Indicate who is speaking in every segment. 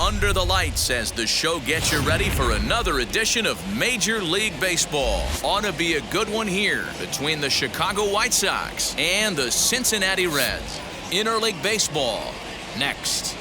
Speaker 1: under the lights as the show gets you ready for another edition of Major League Baseball. Ought to be a good one here between the Chicago White Sox and the Cincinnati Reds. Interleague Baseball, next.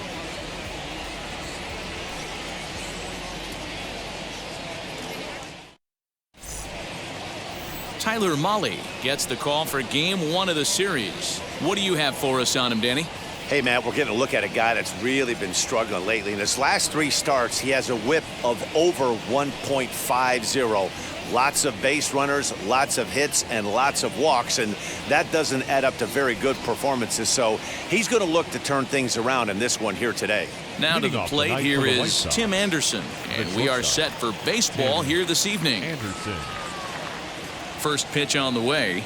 Speaker 1: Tyler Mahle gets the call for Game 1 of the series. What do you have for us on him, Danny?
Speaker 2: Hey, Matt, we're getting a look at a guy that's really been struggling lately. In his last 3 starts, he has a whip of over 1.50. Lots of base runners, lots of hits, and lots of walks, and that doesn't add up to very good performances. So he's going to look to turn things around in this one here today.
Speaker 1: Now to the plate here is Tim Anderson, and we are set for baseball here this evening. First pitch on the way.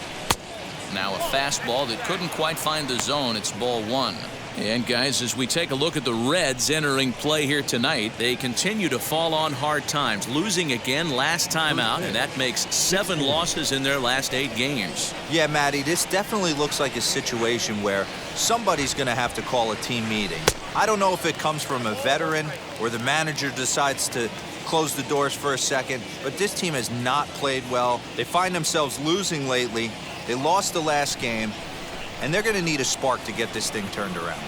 Speaker 1: Now a fastball that couldn't quite find the zone. It's ball 1. And guys, as we take a look at the Reds entering play here tonight, they continue to fall on hard times, losing again last time out, and that makes 7 losses in their last 8 games.
Speaker 3: Yeah, Matty, this definitely looks like a situation where somebody's going to have to call a team meeting. I don't know if it comes from a veteran or the manager decides to close the doors for a second, but this team has not played well. They find themselves losing lately. They lost the last game, and they're going to need a spark to get this thing turned around.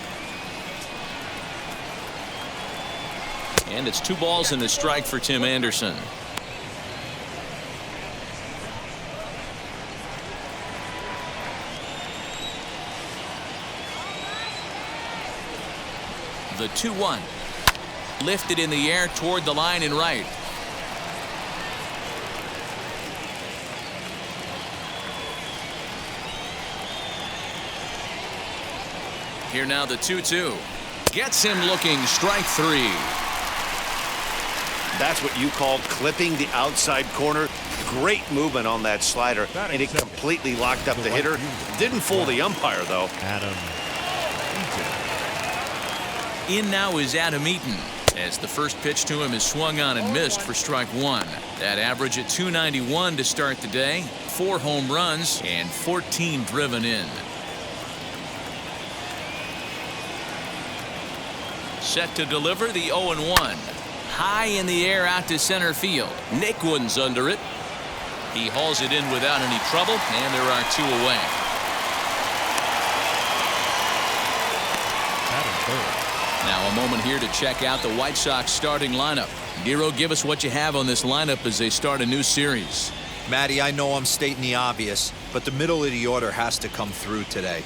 Speaker 1: And it's 2 balls and a strike for Tim Anderson. The 2-1. Lifted in the air toward the line and right. Here now the 2-2. Gets him looking, strike 3.
Speaker 2: That's what you call clipping the outside corner. Great movement on that slider, and it completely locked up the hitter. Didn't fool the umpire, though.
Speaker 1: In now is Adam Eaton, as the first pitch to him is swung on and missed for strike 1. That average at .291 to start the day. 4 home runs and 14 driven in. Set to deliver the 0-1. High in the air out to center field. Nick Wooden's under it. He hauls it in without any trouble, and there are 2 away. Now a moment here to check out the White Sox starting lineup. Giro, give us what you have on this lineup as they start a new series.
Speaker 3: Matty, I know I'm stating the obvious, but the middle of the order has to come through today.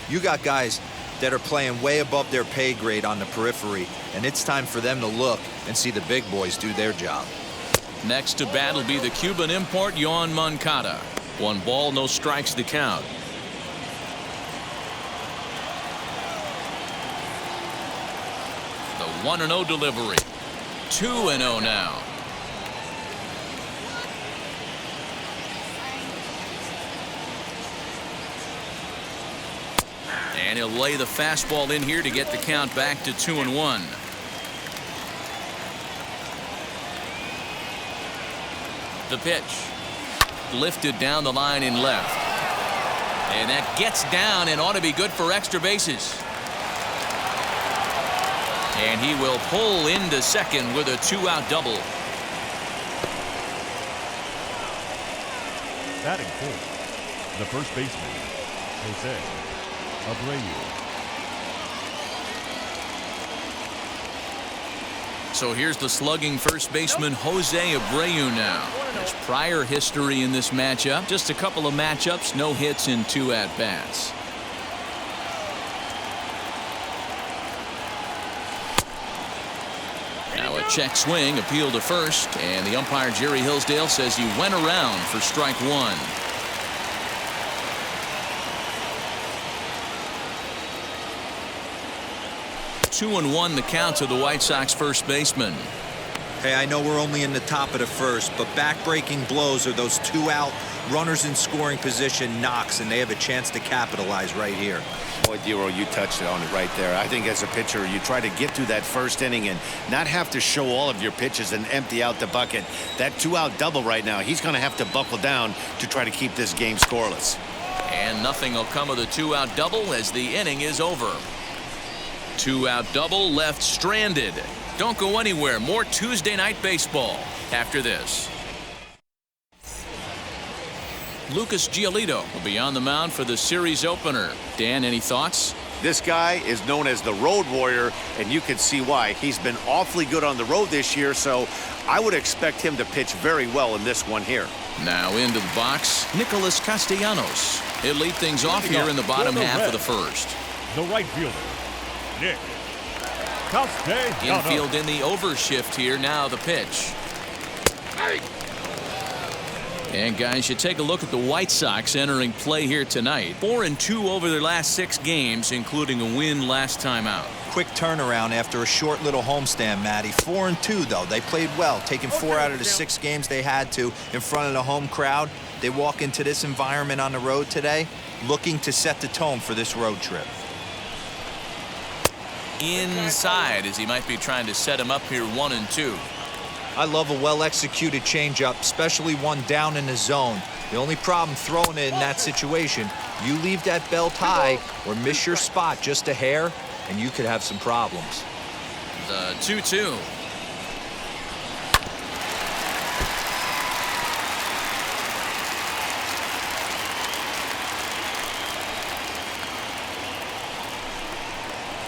Speaker 3: You got guys that are playing way above their pay grade on the periphery, and it's time for them to look and see the big boys do their job.
Speaker 1: Next to bat will be the Cuban import Yoan Moncada. 1 ball, no strikes to count. The 1-0 delivery. 2-0 now. And he'll lay the fastball in here to get the count back to 2-1. The pitch. Lifted down the line in left. And that gets down and ought to be good for extra bases. And he will pull into second with a 2-out double.
Speaker 4: Batting fourth, the first baseman, Jose Abreu.
Speaker 1: So here's the slugging first baseman Jose Abreu now. There's prior history in this matchup. Just a couple of matchups, no hits in 2 at-bats. Now a check swing, appeal to first, and the umpire Jerry Hillsdale says he went around for strike 1. Two and 1 the count to the White Sox first baseman.
Speaker 3: Hey, I know we're only in the top of the first, but back-breaking blows are those 2-out runners in scoring position knocks, and they have a chance to capitalize right here.
Speaker 2: Boy, Dero, you touched on it right there. I think as a pitcher, you try to get through that first inning and not have to show all of your pitches and empty out the bucket. That 2-out double right now, he's going to have to buckle down to try to keep this game scoreless.
Speaker 1: And nothing will come of the 2-out double as the inning is over. 2-out double left stranded. Don't go anywhere. More Tuesday Night Baseball after this. Lucas Giolito will be on the mound for the series opener. Dan, any thoughts?
Speaker 2: This guy is known as the road warrior, and you can see why. He's been awfully good on the road this year, so I would expect him to pitch very well in this one here.
Speaker 1: Now into the box, Nicholas Castellanos. He'll lead things off here in the bottom half of the first.
Speaker 4: The right fielder, Nick Castellanos.
Speaker 1: Infield in the overshift here. Now the pitch. And guys, you take a look at the White Sox entering play here tonight. 4-2 over their last 6 games, including a win last time out.
Speaker 3: Quick turnaround after a short little homestand, Matty. 4-2 though. They played well, taking 4 out of the 6 games they had to in front of the home crowd. They walk into this environment on the road today looking to set the tone for this road trip.
Speaker 1: Inside, as he might be trying to set him up here 1-2.
Speaker 3: I love a well-executed changeup, especially one down in the zone. The only problem throwing it in that situation, you leave that belt high or miss your spot just a hair, and you could have some problems.
Speaker 1: The 2-2.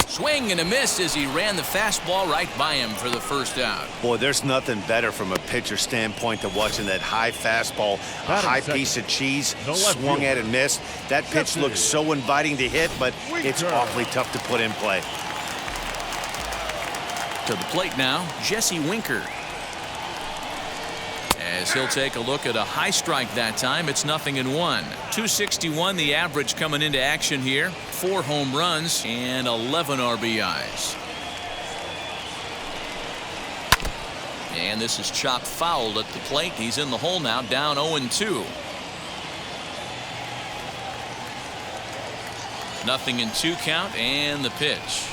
Speaker 1: Swing and a miss as he ran the fastball right by him for the first out.
Speaker 2: Boy, there's nothing better from a pitcher standpoint than watching that high fastball, a high piece of cheese, swung at and missed. That pitch looks so inviting to hit, but it's awfully tough to put in play.
Speaker 1: To the plate now, Jesse Winker. As he'll take a look at a high strike that time, it's 0-1. 261 the average coming into action here. 4 home runs and 11 RBIs. And this is chopped foul at the plate. He's in the hole now, down 0-2. 0-2 count, and the pitch.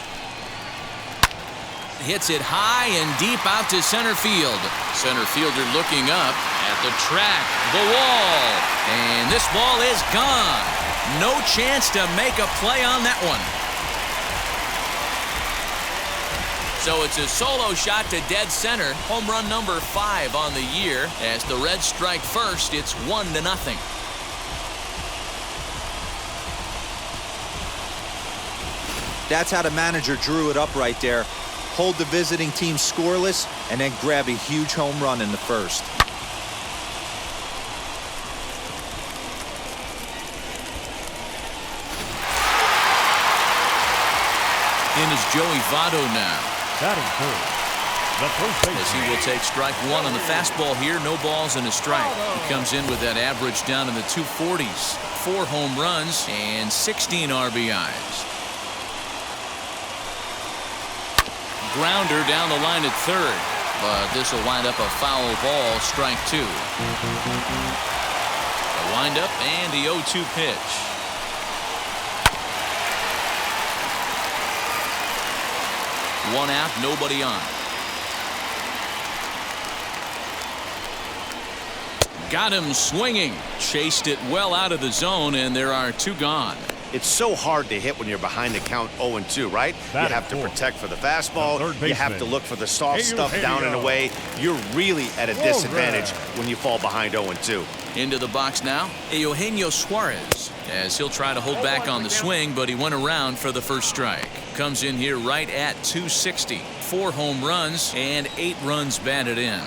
Speaker 1: Hits it high and deep out to center field. Center fielder looking up at the track, the wall, and this ball is gone. No chance to make a play on that one. So it's a solo shot to dead center. Home run number 5 on the year. As the Reds strike first, it's 1-0.
Speaker 3: That's how the manager drew it up right there. Hold the visiting team scoreless, and then grab a huge home run in the first.
Speaker 1: In is Joey Votto now.
Speaker 4: Batting third, the first baseman.
Speaker 1: As he will take strike 1 on the fastball here. No balls and a strike. He comes in with that average down in the 240s. 4 home runs and 16 RBIs. Grounder down the line at third, but this will wind up a foul ball, strike 2. The windup and the 0-2 pitch. One out, nobody on. Got him swinging, chased it well out of the zone, and there are 2 gone.
Speaker 2: It's so hard to hit when you're behind the count 0-2, right? You have to protect for the fastball. You have to look for the soft stuff down and away. You're really at a disadvantage when you fall behind 0-2.
Speaker 1: Into the box now, Eugenio Suarez, as he'll try to hold back on the swing, but he went around for the first strike. Comes in here right at 260. 4 home runs and 8 runs batted in.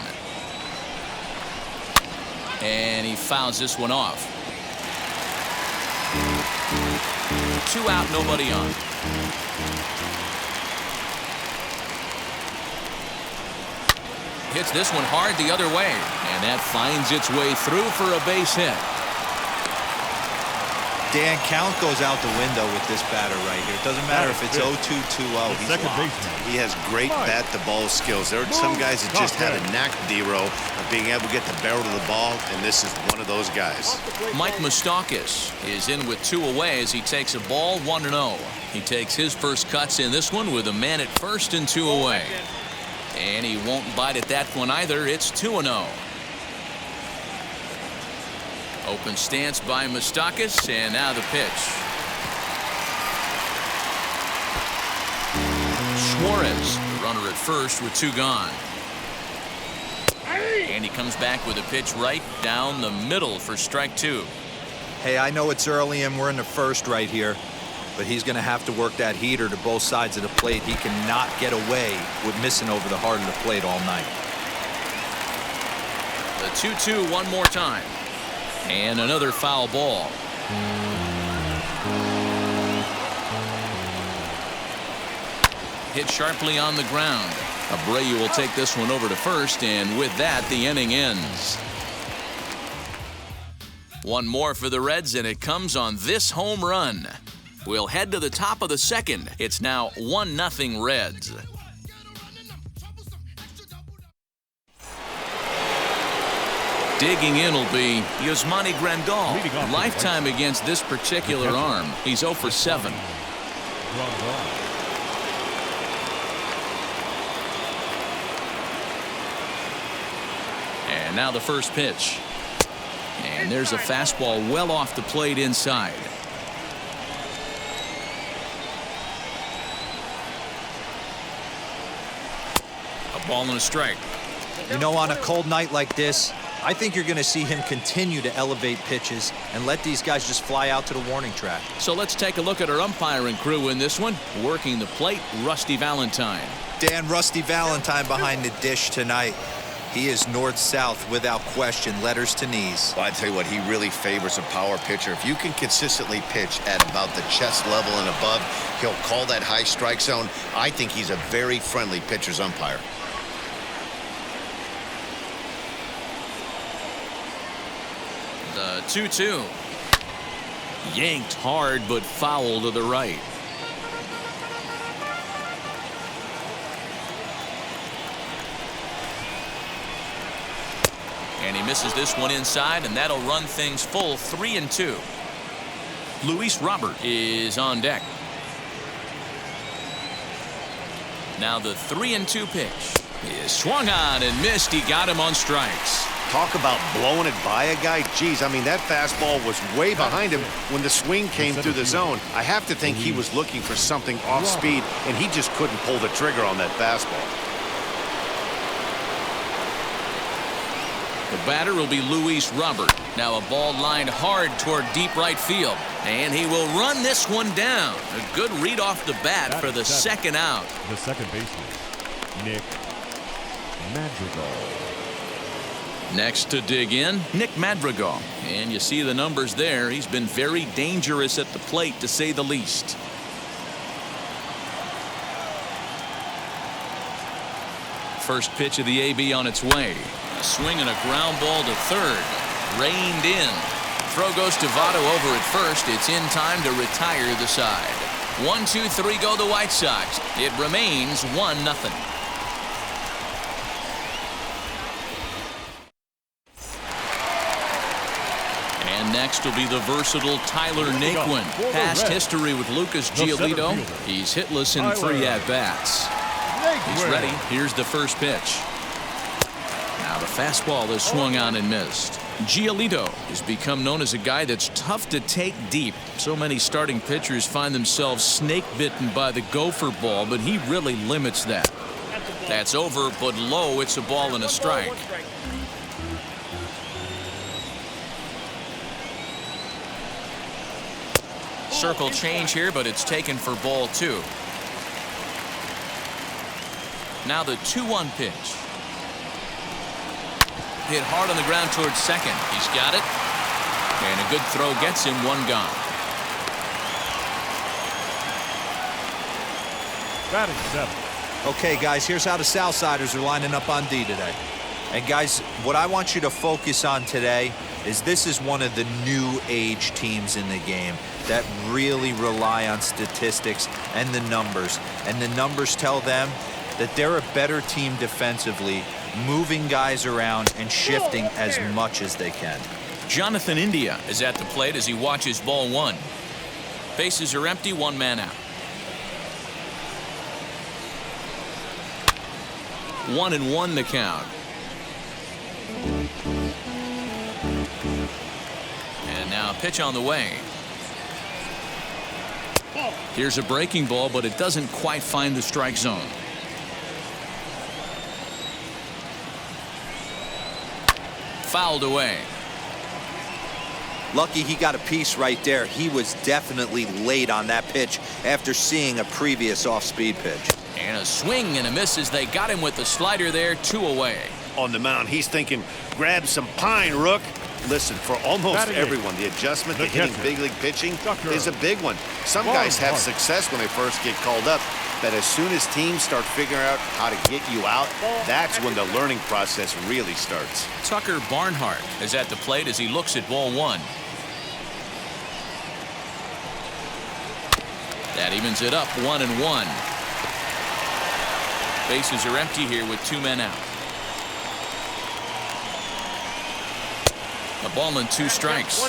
Speaker 1: And he fouls this one off. 2 out, nobody on. Hits this one hard the other way, and that finds its way through for a base hit.
Speaker 3: Dan, count goes out the window with this batter right here. It doesn't matter if it's 0-2, 2-0. He's
Speaker 4: Second
Speaker 3: locked.
Speaker 4: baseman.
Speaker 2: He has great bat-to-ball skills. There are some guys that just have a knack, D-Row, of being able to get the barrel of the ball, and this is one of those guys.
Speaker 1: Mike Moustakas is in with 2 away as he takes a ball 1-0. He takes his first cuts in this one with a man at first and 2 away. And he won't bite at that one either. It's 2-0. Open stance by Moustakas, and now the pitch. Suarez, the runner at first with 2 gone. And he comes back with a pitch right down the middle for strike 2.
Speaker 3: Hey, I know it's early and we're in the first right here, but he's going to have to work that heater to both sides of the plate. He cannot get away with missing over the heart of the plate all night.
Speaker 1: The 2-2 one more time. And another foul ball. Hit sharply on the ground. Abreu will take this one over to first, and with that, the inning ends. One more for the Reds, and it comes on this home run. We'll head to the top of the second. It's now 1-0 Reds. Digging in will be Yasmani Grandal. Lifetime against this particular arm. He's 0 for 7. And now the first pitch. And there's a fastball well off the plate inside. A ball and a strike.
Speaker 3: You know, on a cold night like this, I think you're going to see him continue to elevate pitches and let these guys just fly out to the warning track.
Speaker 1: So let's take a look at our umpiring crew in this one. Working the plate, Rusty Valentine.
Speaker 3: Dan Rusty Valentine behind the dish tonight. He is north-south without question, letters to knees.
Speaker 2: Well, I tell you what, he really favors a power pitcher. If you can consistently pitch at about the chest level and above, he'll call that high strike zone. I think he's a very friendly pitcher's umpire.
Speaker 1: The 2-2. Yanked hard, but foul to the right. And he misses this one inside, and that'll run things full 3-2. Luis Robert is on deck. Now the 3-2 pitch is swung on and missed. He got him on strikes.
Speaker 2: Talk about blowing it by a guy. Geez, I mean, that fastball was way behind him when the swing came through the zone. I have to think he was looking for something off speed, and he just couldn't pull the trigger on that fastball.
Speaker 1: The batter will be Luis Robert. Now a ball lined hard toward deep right field. And he will run this one down. A good read off the bat for the second out.
Speaker 4: The second baseman, Nick Madrigal.
Speaker 1: Next to dig in, Nick Madrigal. And you see the numbers there. He's been very dangerous at the plate, to say the least. First pitch of the AB on its way. A swing and a ground ball to third. Reined in. Throw goes to Votto over at first. It's in time to retire the side. 1-2-3 go the White Sox. It remains 1-0. And next will be the versatile Tyler Naquin. Past history with Lucas Giolito. He's hitless in 3 at-bats. He's ready. Here's the first pitch. Now the fastball is swung on and missed. Giolito has become known as a guy that's tough to take deep. So many starting pitchers find themselves snake bitten by the gopher ball, but he really limits that. That's over, but low. It's a ball and a strike. Circle change here, but it's taken for ball 2. Now the 2-1 pitch. Hit hard on the ground towards second. He's got it. And a good throw gets him 1 gone.
Speaker 4: Batting 7.
Speaker 3: Okay, guys, here's how the Southsiders are lining up on D today. And, guys, what I want you to focus on today is this is one of the new age teams in the game that really rely on statistics and the numbers. And the numbers tell them that they're a better team defensively, moving guys around and shifting as much as they can.
Speaker 1: Jonathan India is at the plate as he watches ball 1. Bases are empty, 1 man out. 1-1 the count. And now a pitch on the way. Here's a breaking ball, but it doesn't quite find the strike zone. fouled away.
Speaker 3: Lucky he got a piece right there. He was definitely late on that pitch after seeing a previous off-speed pitch.
Speaker 1: And a swing and a miss as they got him with the slider there, 2 away.
Speaker 2: On the mound, he's thinking, grab some pine, Rook. Listen, for almost
Speaker 4: Batting
Speaker 2: everyone, the adjustment to hitting big league pitching is a big one. Some guys have success when they first get called up, but as soon as teams start figuring out how to get you out, that's when the learning process really starts.
Speaker 1: Tucker Barnhart is at the plate as he looks at ball 1. That evens it up, 1-1. Bases are empty here with 2 men out. A ball and 2 strikes.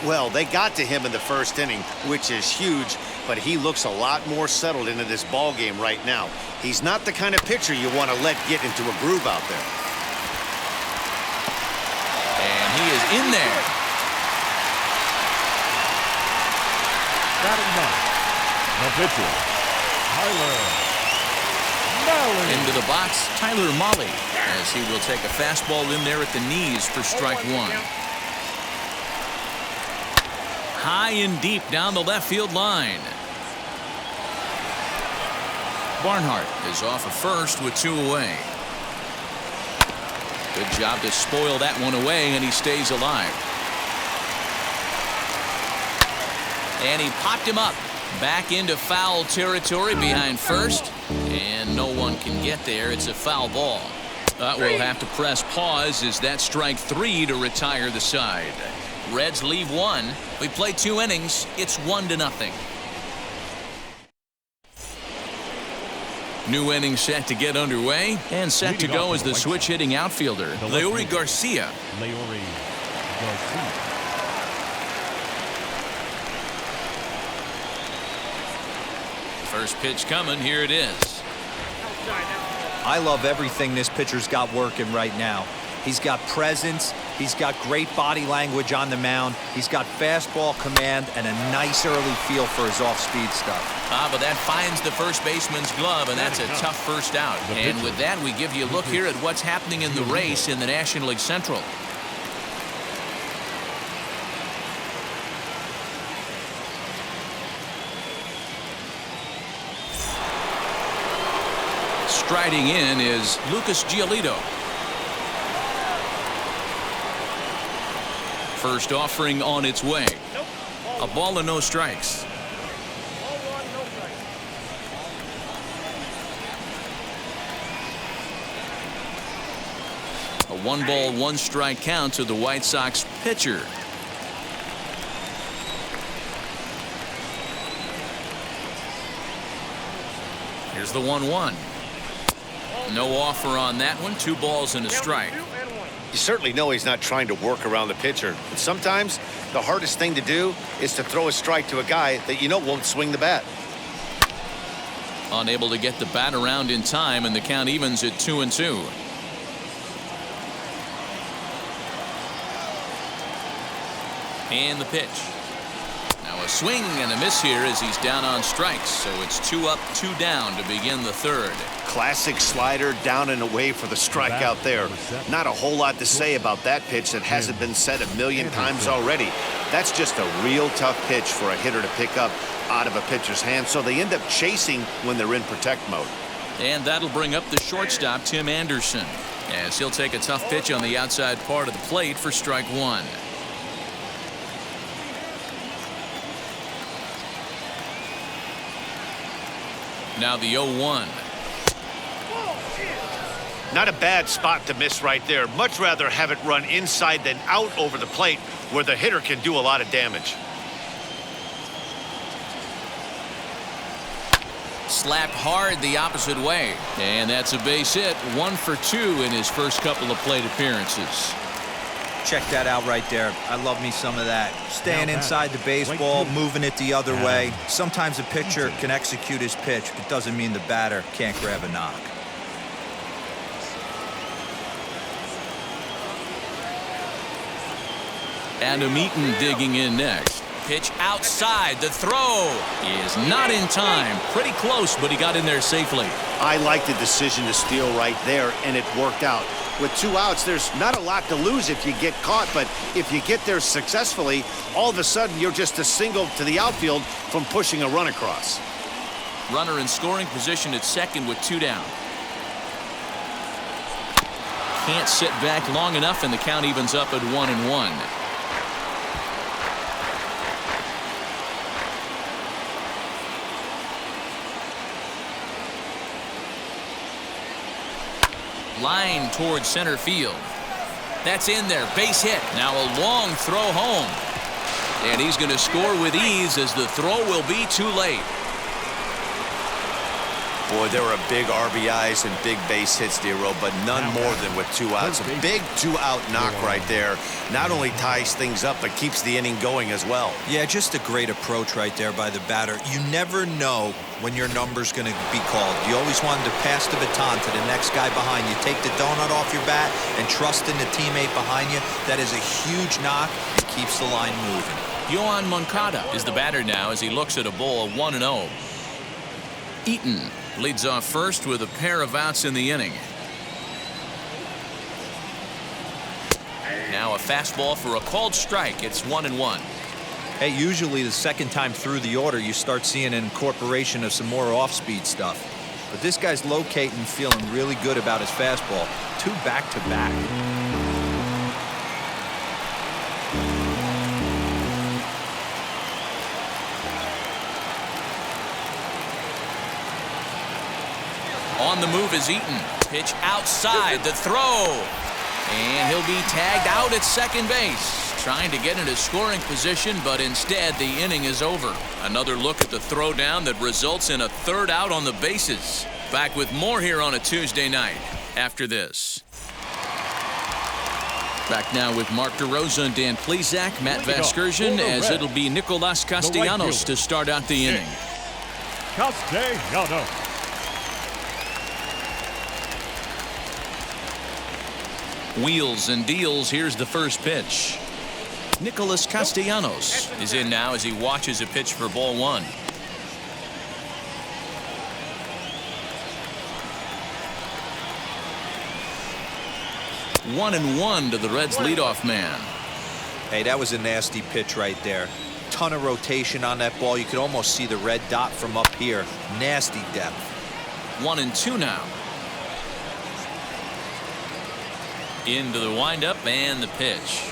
Speaker 2: Well, they got to him in the first inning, which is huge, but he looks a lot more settled into this ball game right now. He's not the kind of pitcher you want to let get into a groove out there.
Speaker 1: And he is in there.
Speaker 4: Batting 9. The pitcher, Tyler Mahle.
Speaker 1: Into the box, Tyler Mahle, as he will take a fastball in there at the knees for strike 1. High and deep down the left field line. Barnhart is off of first with 2 away. Good job to spoil that one away, and he stays alive. And he popped him up. Back into foul territory behind first, and no one can get there. It's a foul ball. We'll have to press pause as that strike 3 to retire the side. Reds leave 1. We play 2 innings. It's 1-0. New inning set to get underway, and set to go as the switch hitting outfielder, Leury Garcia.
Speaker 4: Leury Garcia.
Speaker 1: First pitch coming. Here it is.
Speaker 3: I love everything this pitcher's got working right now. He's got presence. He's got great body language on the mound. He's got fastball command and a nice early feel for his off-speed stuff.
Speaker 1: But that finds the first baseman's glove, and that's a tough first out. And with that, we give you a look here at what's happening in the race in the National League Central. Striding in is Lucas Giolito. First offering on its way. A ball and no strikes. A 1-ball, 1-strike count to the White Sox pitcher. Here's the 1-1. No offer on that one. 2 balls and a strike.
Speaker 2: You certainly know he's not trying to work around the pitcher. But sometimes the hardest thing to do is to throw a strike to a guy that you know won't swing the bat.
Speaker 1: Unable to get the bat around in time, and the count evens at 2-2. And the pitch. Now a swing and a miss here as he's down on strikes. So it's 2 up, 2 down to begin the third.
Speaker 2: Classic slider down and away for the strikeout there. Not a whole lot to say about that pitch that hasn't been said a million times already. That's just a real tough pitch for a hitter to pick up out of a pitcher's hand, so they end up chasing when they're in protect mode.
Speaker 1: And that'll bring up the shortstop, Tim Anderson, as he'll take a tough pitch on the outside part of the plate for strike 1. Now the 0-1.
Speaker 2: Not a bad spot to miss right there. Much rather have it run inside than out over the plate where the hitter can do a lot of damage.
Speaker 1: Slapped hard the opposite way. And that's a base hit. 1 for 2 in his first couple of plate appearances.
Speaker 3: Check that out right there. I love me some of that. Staying inside the baseball, moving it the other way. Sometimes a pitcher can execute his pitch, but doesn't mean the batter can't grab a knock.
Speaker 1: Adam Eaton digging in next. Pitch outside. The throw is not in time. Pretty close, but he got in there safely.
Speaker 2: I like the decision to steal right there, and it worked out. with 2 outs, there's not a lot to lose if you get caught, but if you get there successfully, all of a sudden you're just a single to the outfield from pushing a run across.
Speaker 1: Runner in scoring position at second with 2 down. Can't sit back long enough, and the count evens up at 1-1. Line towards center field. That's in there. Base hit. Now a long throw home. And he's going to score with ease as the throw will be too late.
Speaker 2: Boy, there were big RBIs and big base hits, Dero, but none more than with 2 outs. A big 2-out knock right there. Not only ties things up, but keeps the inning going as well.
Speaker 3: Yeah, just a great approach right there by the batter. You never know when your number's going to be called. You always wanted to pass the baton to the next guy behind you. Take the donut off your bat and trust in the teammate behind you. That is a huge knock and keeps the line moving.
Speaker 1: Yohan Moncada is the batter now as he looks at a ball of 1-0. Eaton leads off first with a pair of outs in the inning. Now a fastball for a called strike. It's 1-1.
Speaker 3: Hey, usually the second time through the order you start seeing an incorporation of some more off-speed stuff. But this guy's locating, feeling really good about his fastball. 2 back-to-back.
Speaker 1: On the move is Eaton. Pitch outside, the throw. And he'll be tagged out at second base. Trying to get into scoring position, but instead the inning is over. Another look at the throwdown that results in a 3rd out on the bases. Back with more here on a Tuesday night after this. Back now with Mark DeRosa and Dan Plesac, Matt Vasgersian, as it'll be Nicolas Castellanos to start out the inning.
Speaker 4: Castellanos.
Speaker 1: Wheels and deals. Here's the first pitch. Nicolas Castellanos is in now as he watches a pitch for ball 1. One and one to the Reds leadoff man.
Speaker 3: Hey, that was a nasty pitch right there. Ton of rotation on that ball. You could almost see the red dot from up here. Nasty depth.
Speaker 1: 1-2 now. Into the windup and the pitch.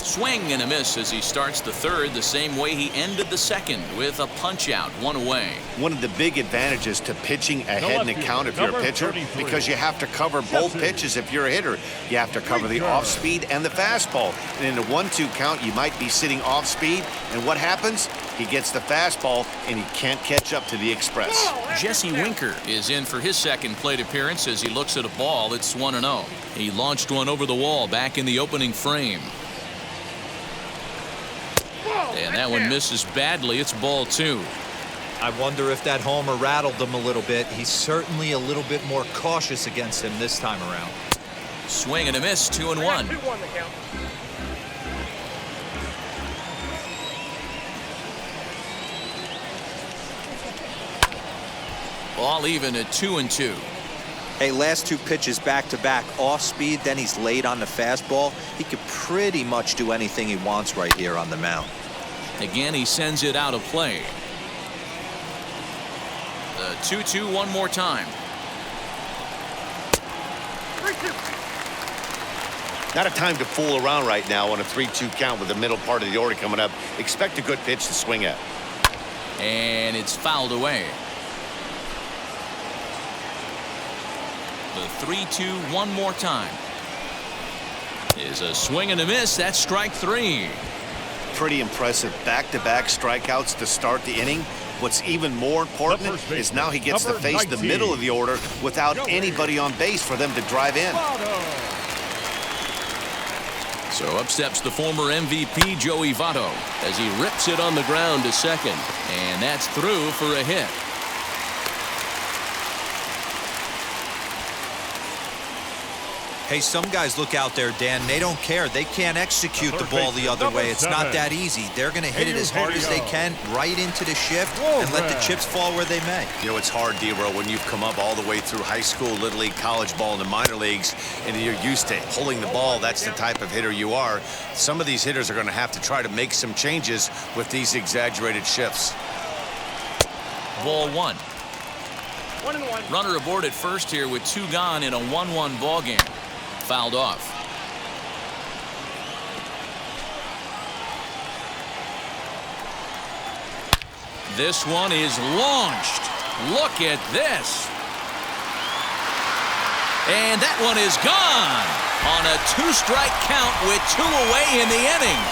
Speaker 1: Swing and a miss as he starts the 3rd the same way he ended the 2nd with a punch out, 1 away.
Speaker 2: One of the big advantages to pitching ahead in the count if you're a pitcher, because you have to cover both pitches if you're a hitter. You have to cover the off speed and the fastball. And in a 1-2 count, you might be sitting off speed, and what happens? He gets the fastball and he can't catch up to the express.
Speaker 1: Jesse Winker is in for his 2nd plate appearance as he looks at a ball. It's 1-0. He launched one over the wall back in the opening frame. And that one misses badly. It's ball 2.
Speaker 3: I wonder if that homer rattled him a little bit. He's certainly a little bit more cautious against him this time around.
Speaker 1: Swing and a miss, 2-1. All even at 2-2.
Speaker 3: Hey, last 2 pitches back-to-back off speed, then he's laid on the fastball. He could pretty much do anything he wants right here on the mound.
Speaker 1: Again, he sends it out of play. The 2-2 one more time.
Speaker 2: Not a time to fool around right now on a 3-2 count with the middle part of the order coming up. Expect a good pitch to swing at.
Speaker 1: And it's fouled away. The 3-2 one more time. Is a swing and a miss. That's strike 3.
Speaker 2: Pretty impressive back-to-back strikeouts to start the inning. What's even more important is now he gets to face the middle of the order without anybody on base for them to drive in.
Speaker 1: So up steps the former MVP Joey Votto as he rips it on the ground to second, and that's through for a hit.
Speaker 3: Hey, some guys look out there, Dan, they don't care. They can't execute the ball the other way. It's not that easy. They're going to hit it as hard as they can right into the shift and let the chips fall where they may.
Speaker 2: You know, it's hard, D-Row, when you've come up all the way through high school, little league, college ball, and the minor leagues, and you're used to pulling the ball. That's the type of hitter you are. Some of these hitters are going to have to try to make some changes with these exaggerated shifts.
Speaker 1: Ball 1. 1-1. Runner aboard at first here with 2 gone in a 1-1 ball game. Fouled off. This one is launched. Look at this. And that one is gone on a 2-strike count with 2 away in the inning.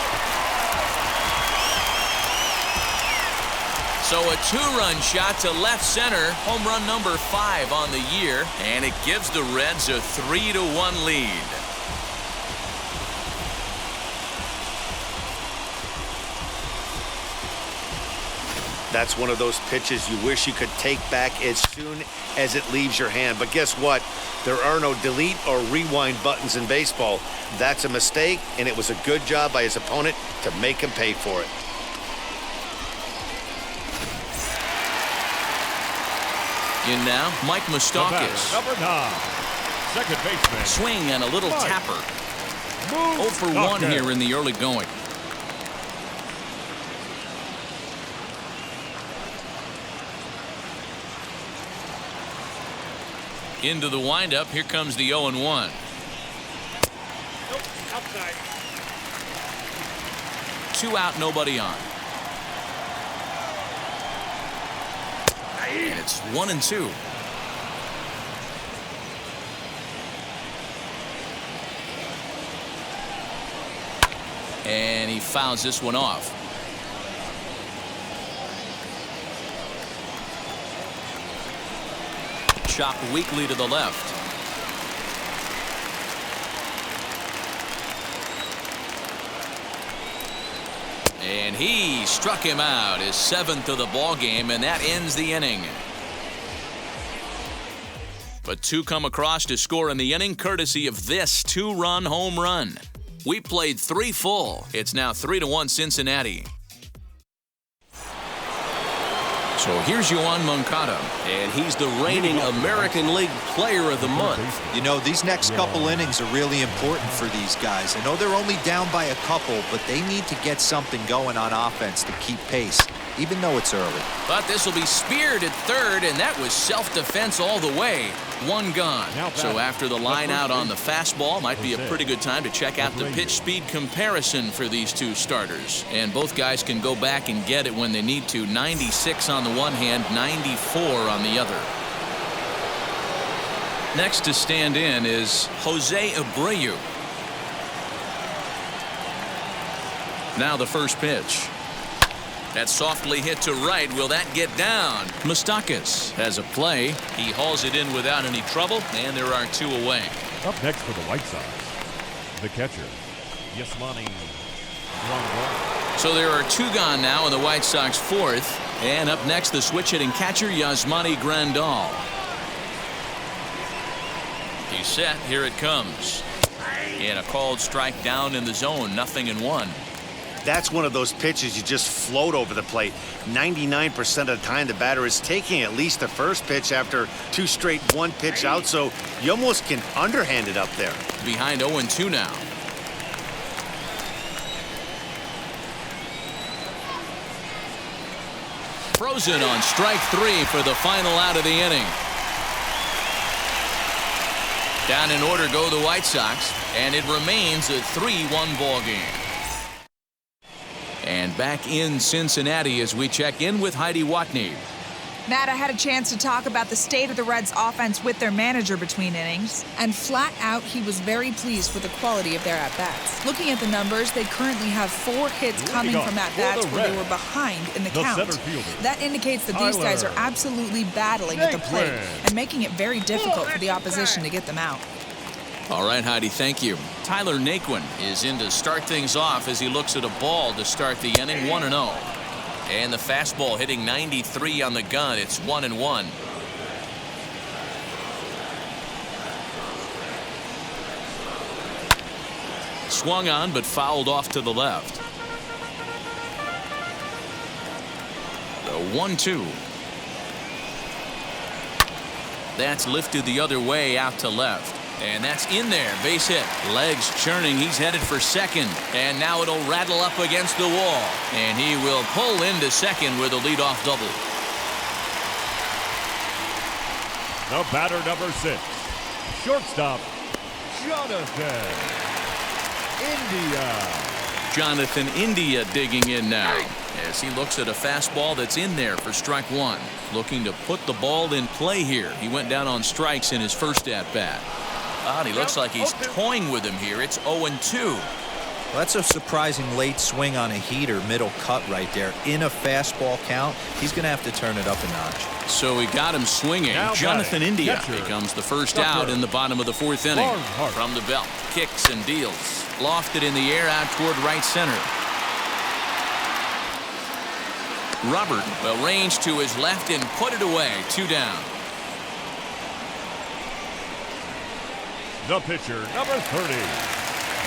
Speaker 1: So a 2-run shot to left center, home run number 5 on the year, and it gives the Reds a 3-1 lead.
Speaker 2: That's one of those pitches you wish you could take back as soon as it leaves your hand. But guess what? There are no delete or rewind buttons in baseball. That's a mistake, and it was a good job by his opponent to make him pay for it.
Speaker 1: In now, Mike Moustakas.
Speaker 4: Number 9, second baseman.
Speaker 1: Swing and a little
Speaker 4: Mike
Speaker 1: tapper. 0 for 1 here in the early going. Into the windup, here comes the 0-1.
Speaker 5: Nope, outside.
Speaker 1: 2 out, nobody on. And it's 1-2. And he fouls this one off. Chopped weakly to the left. And he struck him out, his 7th of the ball game, and that ends the inning. But 2 come across to score in the inning, courtesy of this 2-run home run. We played 3 full. It's now 3-1 Cincinnati. So here's Yoan Moncada, and he's the reigning American League Player of the Month.
Speaker 3: You know, these next couple innings are really important for these guys. I know they're only down by a couple, but they need to get something going on offense to keep pace, even though it's early.
Speaker 1: But this will be speared at third, and that was self-defense all the way. 1 gone. So after the line out on the fastball, might be a pretty good time to check out the pitch speed comparison for these 2 starters. And both guys can go back and get it when they need to. 96 on the one hand, 94 on the other. Next to stand in is Jose Abreu. Now the first pitch. That's softly hit to right. Will that get down? Moustakas has a play. He hauls it in without any trouble, and there are 2 away.
Speaker 4: Up next for the White Sox, the catcher, Yasmani Grandal.
Speaker 1: So there are 2 gone now in the White Sox 4th. And up next, the switch-hitting catcher, Yasmani Grandal. He's set. Here it comes. And a called strike down in the zone. 0-1.
Speaker 2: That's one of those pitches you just float over the plate. 99% of the time the batter is taking at least the first pitch after 2 straight 1-pitch out, so you almost can underhand it up there.
Speaker 1: Behind 0-2 now. Frozen on strike 3 for the final out of the inning. Down in order go the White Sox, and it remains a 3-1 ball game. And back in Cincinnati as we check in with Heidi Watney.
Speaker 6: Matt, I had a chance to talk about the state of the Reds' offense with their manager between innings, and flat out, he was very pleased with the quality of their at-bats. Looking at the numbers, they currently have 4 hits coming from at-bats where they were behind in the count. That indicates that these guys are absolutely battling at the plate and making it very difficult for the opposition to get them out.
Speaker 1: All right, Heidi, thank you. Tyler Naquin is in to start things off as he looks at a ball to start the inning. 1-0. And the fastball hitting 93 on the gun. It's 1-1. swung on but fouled off to the left. The 1-2. That's lifted the other way out to left. And that's in there. Base hit. Legs churning. He's headed for second. And now it'll rattle up against the wall. And he will pull into second with a leadoff double.
Speaker 4: The batter, number 6. Shortstop, Jonathan India.
Speaker 1: Jonathan India digging in now as he looks at a fastball that's in there for strike one. Looking to put the ball in play here. He went down on strikes in his first at-bat. He looks like he's toying with him here. It's 0-2.
Speaker 3: Well, that's a surprising late swing on a heater, middle cut right there. In a fastball count, he's going to have to turn it up a notch.
Speaker 1: So he got him swinging.
Speaker 4: Now
Speaker 1: Jonathan India
Speaker 4: catcher,
Speaker 1: becomes the first
Speaker 4: Tucker.
Speaker 1: out in the bottom of the fourth inning.
Speaker 4: Barnhart.
Speaker 1: From the belt, kicks and deals. Lofted in the air out toward right center. Robert will range to his left and put it away. 2 down.
Speaker 4: The pitcher, number 30.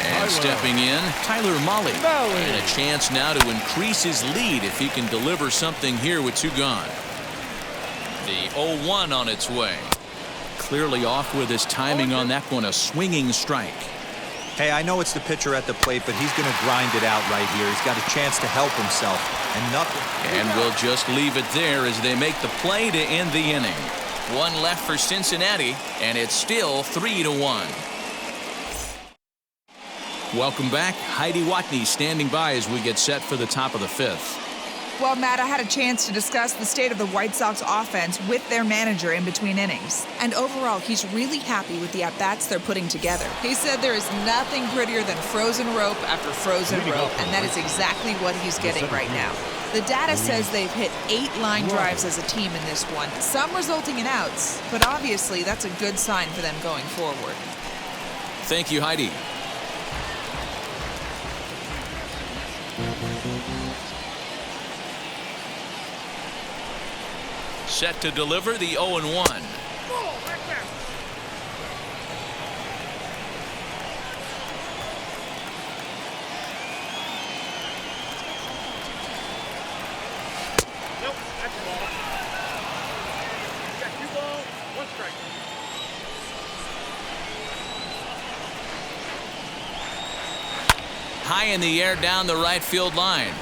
Speaker 1: And
Speaker 4: Tyler.
Speaker 1: stepping in, Tyler Mahle.
Speaker 4: Mahle.
Speaker 1: And a chance now to increase his lead if he can deliver something here with 2 gone. The 0-1 on its way. Clearly off with his timing on that one. A swinging strike.
Speaker 3: Hey, I know it's the pitcher at the plate, but he's going to grind it out right here. He's got a chance to help himself, and nothing.
Speaker 1: And we'll just leave it there as they make the play to end the inning. 1 left for Cincinnati, and it's still 3-1. Welcome back. Heidi Watney standing by as we get set for the top of the 5th.
Speaker 6: Well, Matt, I had a chance to discuss the state of the White Sox offense with their manager in between innings. And overall, he's really happy with the at-bats they're putting together. He said there is nothing prettier than frozen rope after frozen rope, and that is exactly what he's getting right now. The data says they've hit 8 line drives as a team in this one, some resulting in outs, but obviously that's a good sign for them going forward.
Speaker 1: Thank you, Heidi. Set to deliver the 0-1. High in the air down the right field line.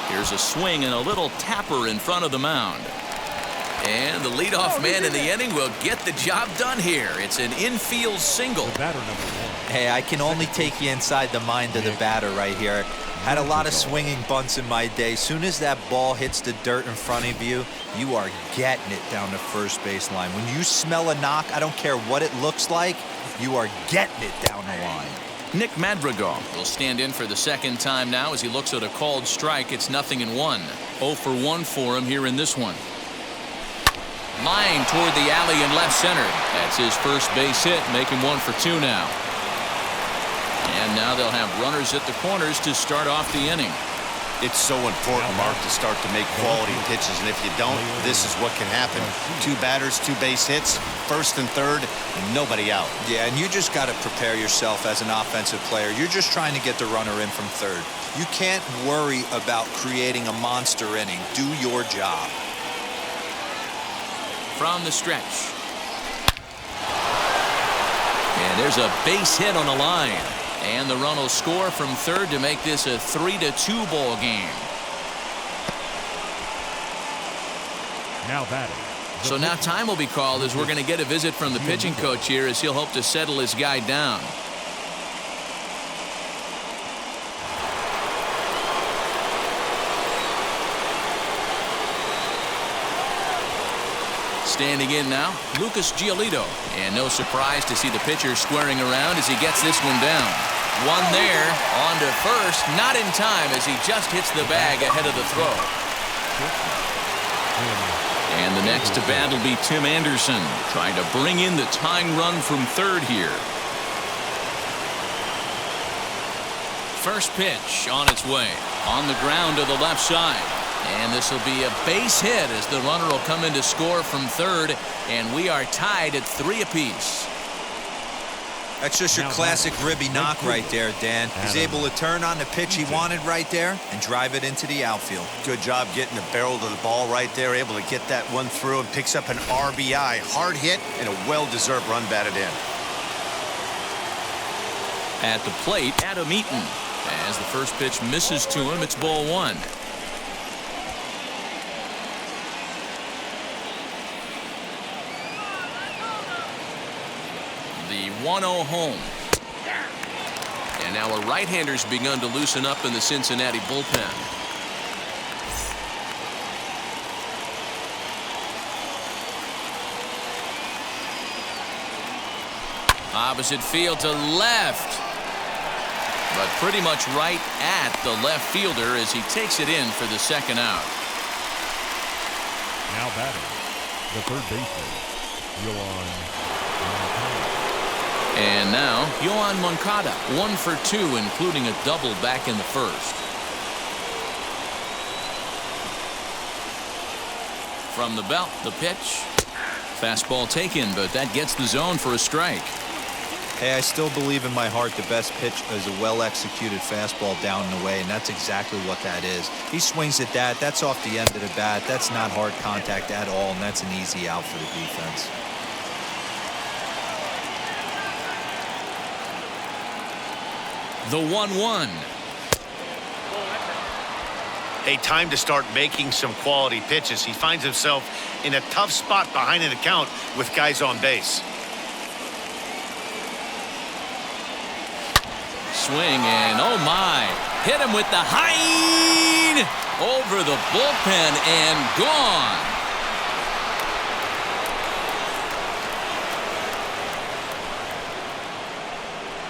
Speaker 1: Here's a swing and a little tapper in front of the mound. And the leadoff man in the inning will get the job done here. It's an infield single.
Speaker 4: The batter, number 1.
Speaker 3: Hey, I can only take you inside the mind of the batter right here. Had a lot of swinging bunts in my day. Soon as that ball hits the dirt in front of you, you are getting it down the first base line. When you smell a knock, I don't care what it looks like, you are getting it down the line.
Speaker 1: Nick Madrigal will stand in for the second time now as he looks at a called strike. It's 0-1. 0 for 1 for him here in this one. Line toward the alley in left center. That's his first base hit, making 1 for 2 now. And now they'll have runners at the corners to start off the inning.
Speaker 2: It's so important, Mark, to start to make quality pitches, and if you don't, this is what can happen. 2 batters, 2 base hits, first and third, and nobody out.
Speaker 3: Yeah, and you just got to prepare yourself as an offensive player. You're just trying to get the runner in from third. You can't worry about creating a monster inning. Do your job.
Speaker 1: From the stretch. And there's a base hit on the line. And the run will score from third to make this a 3-2 ball game.
Speaker 4: Now batting.
Speaker 1: So now time will be called as we're going to get a visit from the pitching coach here as he'll hope to settle his guy down. Standing in now, Lucas Giolito. And no surprise to see the pitcher squaring around as he gets this one down. One there, on to first, not in time as he just hits the bag ahead of the throw. And the next to bat will be Tim Anderson, trying to bring in the tying run from third here. First pitch on its way. On the ground to the left side. And this will be a base hit as the runner will come in to score from third. And we are tied at 3 apiece.
Speaker 3: That's just your classic ribby knock right there, Dan. He's able to turn on the pitch he wanted right there and drive it into the outfield.
Speaker 2: Good job getting the barrel to the ball right there, able to get that one through, and picks up an RBI. Hard hit and a well-deserved run batted in.
Speaker 1: At the plate, Adam Eaton. As the first pitch misses to him, it's ball 1. The 1-0 home. And now a right-hander's begun to loosen up in the Cincinnati bullpen. Opposite field to left. But pretty much right at the left fielder as he takes it in for the second out.
Speaker 4: Now batting, the third baseman, Yohan.
Speaker 1: And now, Yohan Moncada, 1 for 2, including a double back in the first. From the belt, the pitch. Fastball taken, but that gets the zone for a strike.
Speaker 3: Hey, I still believe in my heart the best pitch is a well-executed fastball down and away, and that's exactly what that is. He swings at that. That's off the end of the bat. That's not hard contact at all, and that's an easy out for the defense.
Speaker 1: The 1-1.
Speaker 2: A time to start making some quality pitches. He finds himself in a tough spot behind in the count with guys on base.
Speaker 1: Swing and oh my, hit him with the high over the bullpen and gone.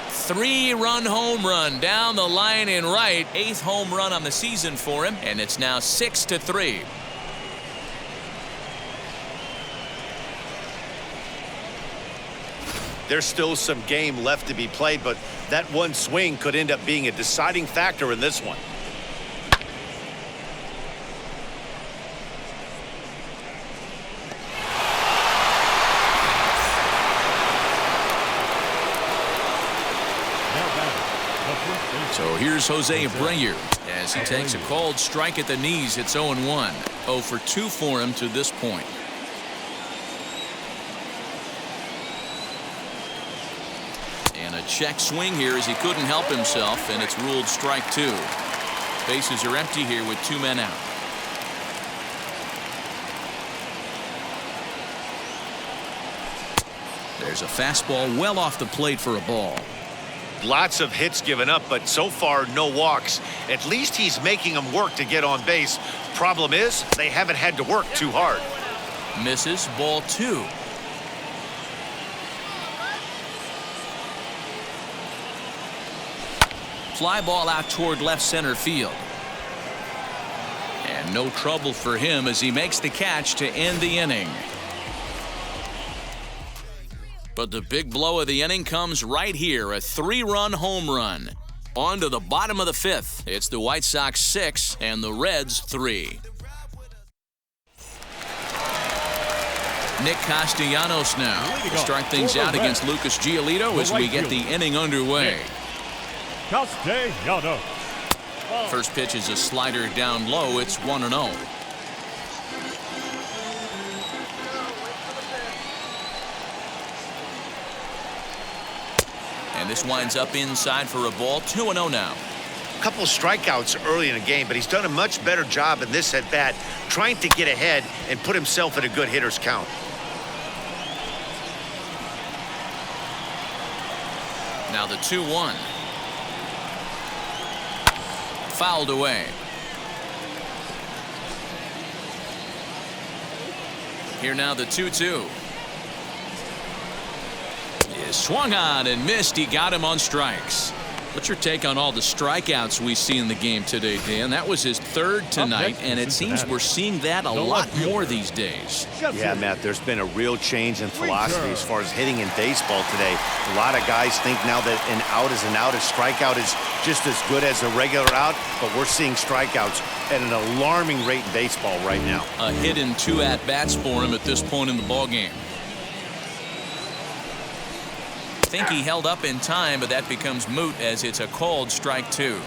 Speaker 1: Three-run home run down the line in right. 8th home run on the season for him, and it's now 6-3.
Speaker 2: There's still some game left to be played, but that one swing could end up being a deciding factor in this one.
Speaker 1: So here's Jose Abreu as he takes a called strike at the knees. It's 0-1. 0 for 2 for him to this point. And a check swing here as he couldn't help himself, and it's ruled strike 2. Bases are empty here with 2 men out. There's a fastball well off the plate for a ball.
Speaker 2: Lots of hits given up, but so far no walks. At least he's making them work to get on base. Problem is, they haven't had to work too hard.
Speaker 1: Misses, ball 2. Fly ball out toward left center field. And no trouble for him as he makes the catch to end the inning. But the big blow of the inning comes right here, a 3-run home run. On to the bottom of the 5th. It's the White Sox 6 and the Reds 3. Nick Castellanos now will start things out against Lucas Giolito as we get the inning underway.
Speaker 4: Castellanos.
Speaker 1: First pitch is a slider down low. It's 1-0. And this winds up inside for a ball. 2-0 now.
Speaker 2: A couple strikeouts early in the game, but he's done a much better job in this at bat, trying to get ahead and put himself in a good hitter's count.
Speaker 1: Now the 2-1. Fouled away. Here now the 2-2. Swung on and missed. He got him on strikes. What's your take on all the strikeouts we see in the game today, Dan? That was his third tonight, and it seems we're seeing that a lot more these days.
Speaker 2: Yeah, Matt, there's been a real change in philosophy as far as hitting in baseball today. A lot of guys think now that an out is an out. A strikeout is just as good as a regular out, but we're seeing strikeouts at an alarming rate in baseball right now.
Speaker 1: A hit and 2 at-bats for him at this point in the ballgame. I think he held up in time, but that becomes moot as it's a called strike 2.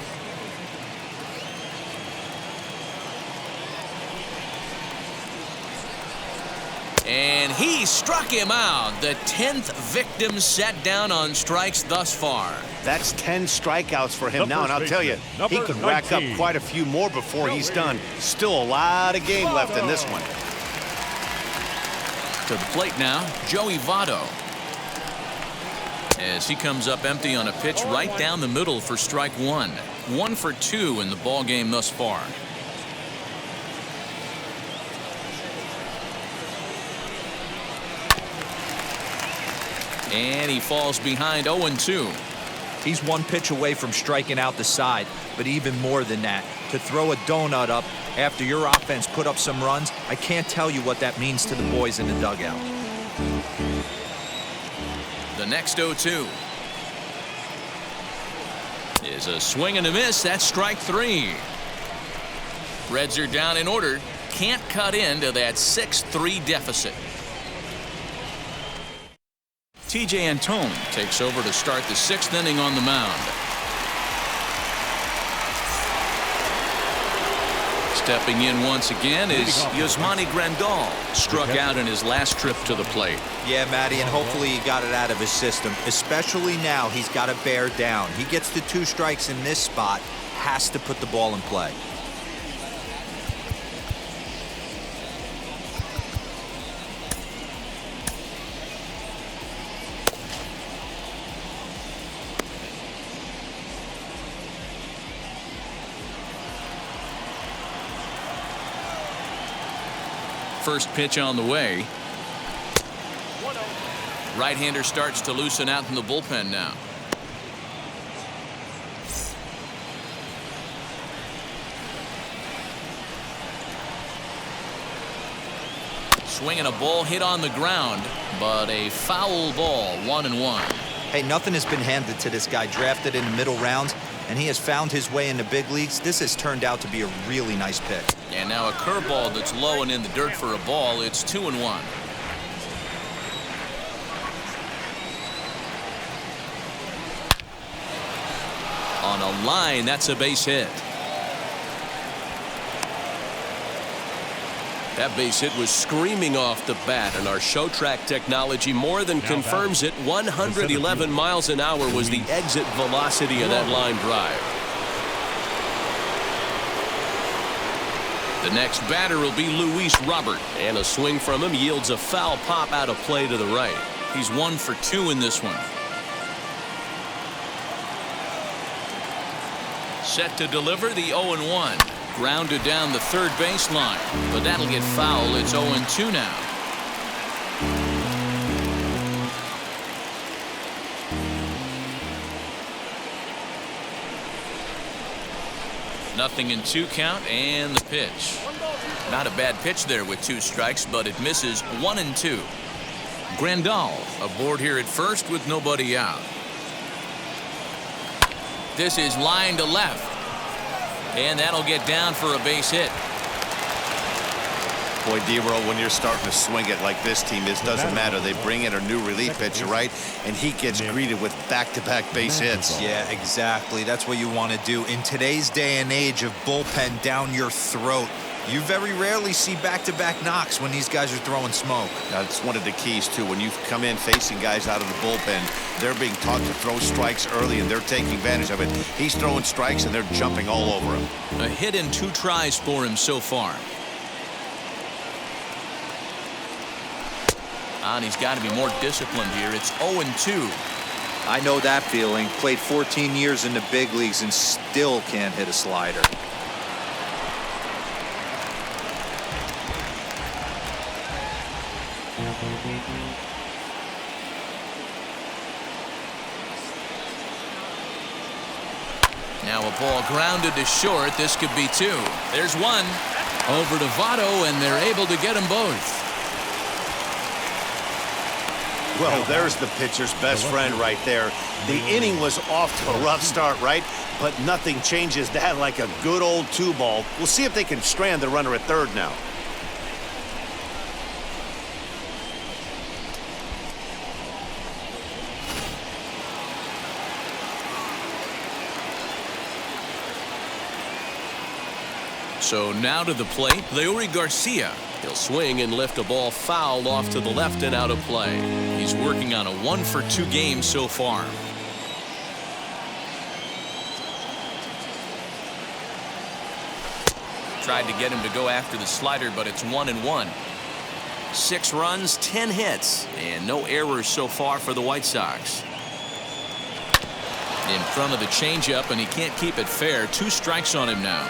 Speaker 1: And he struck him out. The 10th victim set down on strikes thus far.
Speaker 2: That's 10 strikeouts for him now, and I'll tell you, he could rack up quite a few more before he's done. Still a lot of game left in this one.
Speaker 1: To the plate now, Joey Votto. As he comes up empty on a pitch right down the middle for strike 1. 1 for 2 in the ball game thus far. And he falls behind 0-2.
Speaker 3: He's one pitch away from striking out the side, but even more than that, to throw a donut up after your offense put up some runs, I can't tell you what that means to the boys in the dugout.
Speaker 1: The next 0-2 is a swing and a miss. That's strike 3. Reds are down in order. Can't cut into that 6-3 deficit. T.J. Antone takes over to start the 6th inning on the mound. Stepping in once again is Yasmani Grandal. Struck out in his last trip to the plate.
Speaker 3: Yeah, Matty, and hopefully he got it out of his system. Especially now, he's got to bear down. He gets the 2 strikes in this spot, has to put the ball in play.
Speaker 1: First pitch on the way. Right-hander starts to loosen out in the bullpen now. Swinging a ball hit on the ground, but a foul ball, 1-1.
Speaker 3: Hey, nothing has been handed to this guy. Drafted in the middle rounds, and he has found his way in the big leagues. This has turned out to be a really nice pick.
Speaker 1: And now a curveball that's low and in the dirt for a ball. It's 2-1. On a line, that's a base hit.
Speaker 5: That base hit was screaming off the bat, and our show track technology more than confirms it. 111 miles an hour was the exit velocity of that line drive.
Speaker 1: The next batter will be Luis Robert.
Speaker 5: And a swing from him yields a foul pop out of play to the right.
Speaker 1: He's 1 for 2 in this one. Set to deliver the 0-1. Grounded down the third baseline, but that'll get foul. It's 0-2 now. Nothing in 2 count, and the pitch. Not a bad pitch there with 2 strikes, but it misses. 1-2. Grandal aboard here at first with nobody out. This is line to left, and that'll get down for a base hit.
Speaker 2: Boy, D-Roll, when you're starting to swing it like this team is, doesn't matter. They bring in a new relief pitcher, right? And he gets greeted with back-to-back base hits.
Speaker 3: Yeah, exactly. That's what you want to do. In today's day and age of bullpen down your throat, you very rarely see back-to-back knocks when these guys are throwing smoke.
Speaker 2: That's one of the keys, too. When you come in facing guys out of the bullpen, they're being taught to throw strikes early, and they're taking advantage of it. He's throwing strikes, and they're jumping all over him.
Speaker 1: A hit and 2 tries for him so far. And he's got to be more disciplined here. It's 0-2.
Speaker 3: I know that feeling. Played 14 years in the big leagues and still can't hit a slider.
Speaker 1: Now a ball grounded to short. This could be two. There's one. Over to Votto, and they're able to get them both.
Speaker 2: Well, there's the pitcher's best friend right there. The inning was off to a rough start, right? But nothing changes that like a good old 2-ball. We'll see if they can strand the runner at third now.
Speaker 1: So now to the plate, Leury Garcia.
Speaker 5: He'll swing and lift a ball foul off to the left and out of play.
Speaker 1: He's working on a 1-for-2 game so far. Tried to get him to go after the slider, but it's 1-1. 6 runs, 10 hits, and no errors so far for the White Sox. In front of the changeup, and he can't keep it fair. 2 strikes on him now.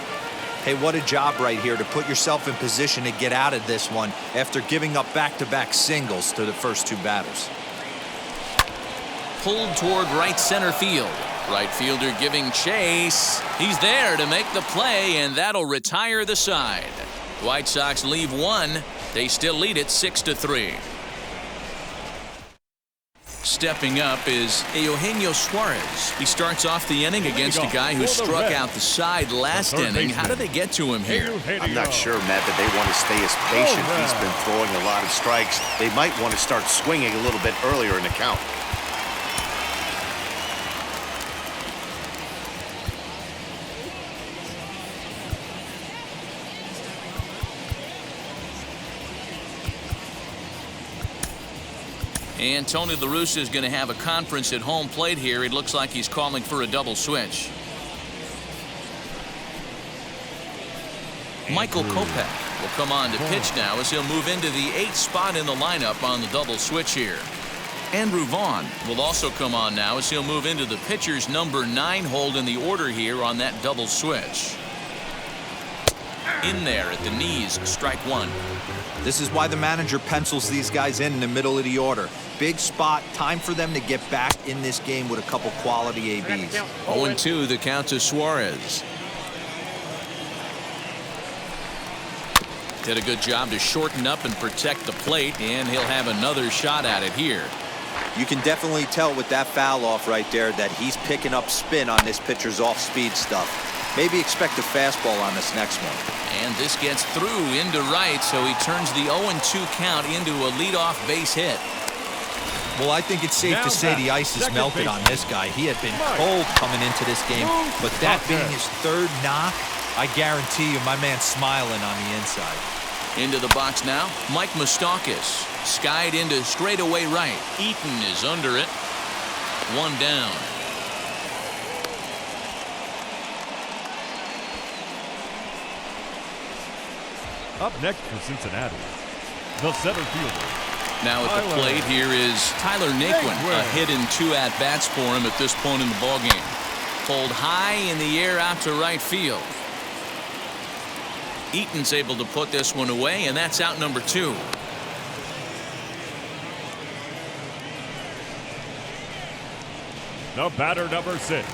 Speaker 3: Hey, what a job right here to put yourself in position to get out of this one after giving up back-to-back singles to the first 2 batters.
Speaker 1: Pulled toward right center field. Right fielder giving chase. He's there to make the play, and that'll retire the side. White Sox leave 1. They still lead it 6-3. Stepping up is Eugenio Suarez. He starts off the inning against a guy who struck out the side last inning. How did they get to him here?
Speaker 2: I'm not sure, Matt, that they want to stay as patient. He's been throwing a lot of strikes. They might want to start swinging a little bit earlier in the count.
Speaker 1: And Tony La Russa is going to have a conference at home plate here. It looks like he's calling for a double switch. Michael Kopech will come on to pitch now as he'll move into the 8th spot in the lineup on the double switch here. Andrew Vaughn will also come on now as he'll move into the pitcher's number 9 hold in the order here on that double switch. In there at the knees, strike 1.
Speaker 3: This is why the manager pencils these guys in the middle of the order. Big spot, time for them to get back in this game with a couple quality ABs.
Speaker 1: 0-2 the count to Suarez. Did a good job to shorten up and protect the plate, and he'll have another shot at it here.
Speaker 3: You can definitely tell with that foul off right there that he's picking up spin on this pitcher's off-speed stuff. Maybe expect a fastball on this next one.
Speaker 1: And this gets through into right, so he turns the 0-2 count into a leadoff base hit.
Speaker 3: Well, I think it's safe to say the ice is melted on this guy. He had been cold coming into this game, but that being his 3rd knock, I guarantee you my man's smiling on the inside.
Speaker 1: Into the box now, Mike Moustakas. Skied into straightaway right. Eaton is under it. 1 down.
Speaker 4: Up next for Cincinnati, the center fielder.
Speaker 1: Now at the plate here is Tyler Naquin. A hit in 2 at-bats for him at this point in the ballgame. Pulled high in the air out to right field. Eaton's able to put this one away, and that's out number 2.
Speaker 4: The batter number 6,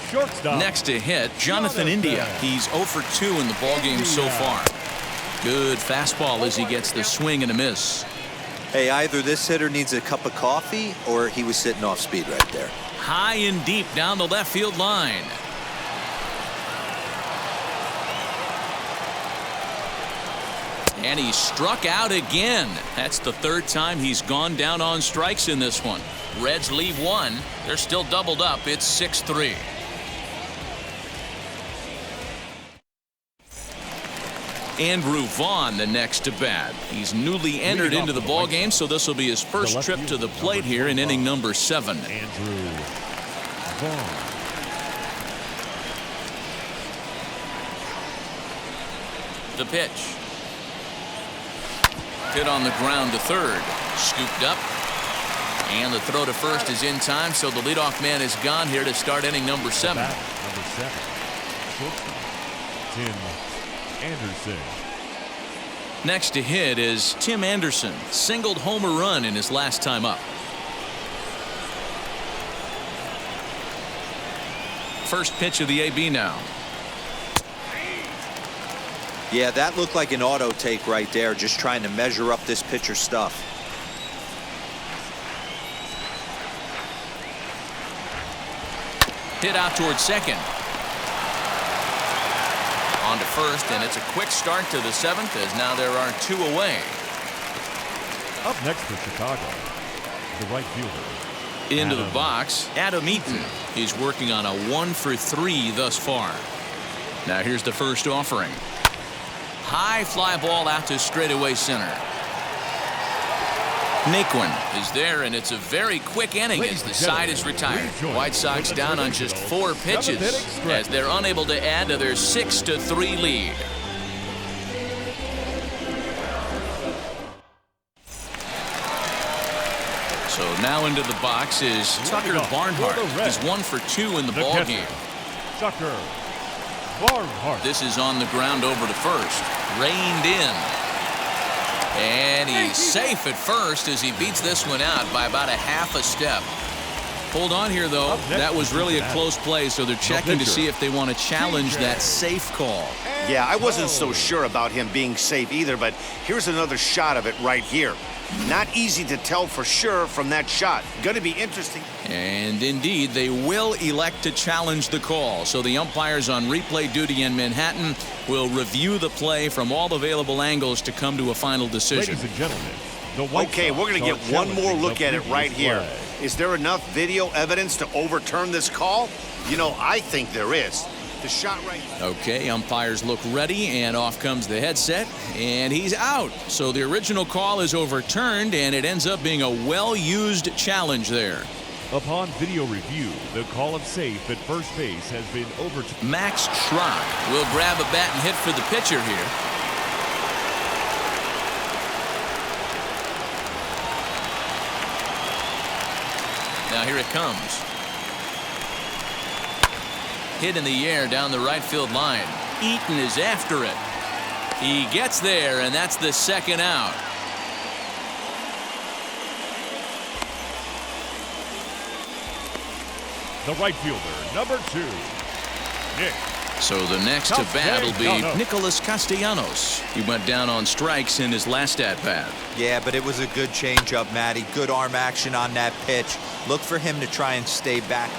Speaker 4: shortstop.
Speaker 1: Next to hit, Jonathan India. He's 0 for 2 in the ballgame so far. Good fastball as he gets the swing and a miss.
Speaker 3: Hey, either this hitter needs a cup of coffee or he was sitting off speed right there.
Speaker 1: High and deep down the left field line. And he struck out again. That's the 3rd time he's gone down on strikes in this one. Reds leave 1. They're still doubled up. It's 6-3. Andrew Vaughn the next to bat. He's newly entered into the ballgame, so this will be his first trip to the plate here in inning number 7.
Speaker 4: Andrew Vaughn.
Speaker 1: The pitch. Hit on the ground to third. Scooped up. And the throw to first is in time, so the leadoff man is gone here to start inning number 7.
Speaker 4: Number 7, shortstop, Tim Anderson.
Speaker 1: Next to hit is Tim Anderson. Singled homer run in his last time up. First pitch of the AB now.
Speaker 3: Yeah, that looked like an auto take right there, just trying to measure up this pitcher's stuff.
Speaker 1: Hit out towards second. On to first, and it's a quick start to the seventh, as now there are 2 away.
Speaker 4: Up next for Chicago, the right fielder.
Speaker 1: Into the box, Adam Eaton. He's working on a 1-for-3 thus far. Now here's the first offering. High fly ball out to straightaway center. Naquin is there, and it's a very quick inning as the side is retired. White Sox down on just 4 pitches as they're unable to add to their 6-3 lead. So now into the box is Tucker Barnhart. He's 1-for-2 in the ball game.
Speaker 4: Tucker Barnhart.
Speaker 1: This is on the ground over to first. Reined in. And he's safe at first as he beats this one out by about a half a step. Hold on here, though. That was really a close play, so they're checking to see if they want to challenge that safe call.
Speaker 2: Yeah, I wasn't so sure about him being safe either, but here's another shot of it right here. Not easy to tell for sure from that shot. Going to be interesting.
Speaker 1: And indeed, they will elect to challenge the call. So the umpires on replay duty in Manhattan will review the play from all available angles to come to a final decision.
Speaker 4: Ladies and gentlemen, the White
Speaker 2: Okay,
Speaker 4: Sox
Speaker 2: we're going to get
Speaker 4: are
Speaker 2: one more look
Speaker 4: challenging
Speaker 2: at
Speaker 4: the
Speaker 2: it right
Speaker 4: previous
Speaker 2: here.
Speaker 4: flag.
Speaker 2: Is there enough video evidence to overturn this call? You know, I think there is. The shot right.
Speaker 1: Okay, umpires look ready, and off comes the headset, and he's out. So the original call is overturned, and it ends up being a well-used challenge there.
Speaker 4: Upon video review, the call of safe at first base has been overturned.
Speaker 1: Max Schrock will grab a bat and hit for the pitcher here. Now here it comes. Hit in the air down the right field line. Eaton is after it. He gets there, and that's the second out.
Speaker 4: The right fielder, number 2, Nick.
Speaker 1: So the next to bat will be Nicholas Castellanos. He went down on strikes in his last at-bat.
Speaker 3: Yeah, but it was a good changeup, Matty. Good arm action on that pitch. Look for him to try and stay back.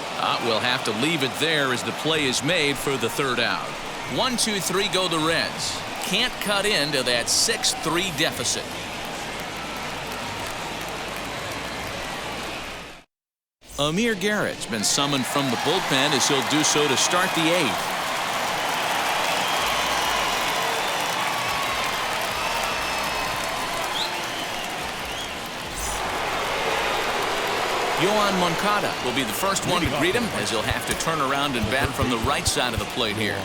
Speaker 1: We'll have to leave it there as the play is made for the third out. 1-2-3 go the Reds. Can't cut into that 6-3 deficit. Amir Garrett's been summoned from the bullpen as he'll do so to start the 8th. Yohan Moncada will be the first one to greet him as he'll have to turn around and bat from the right side of the plate here.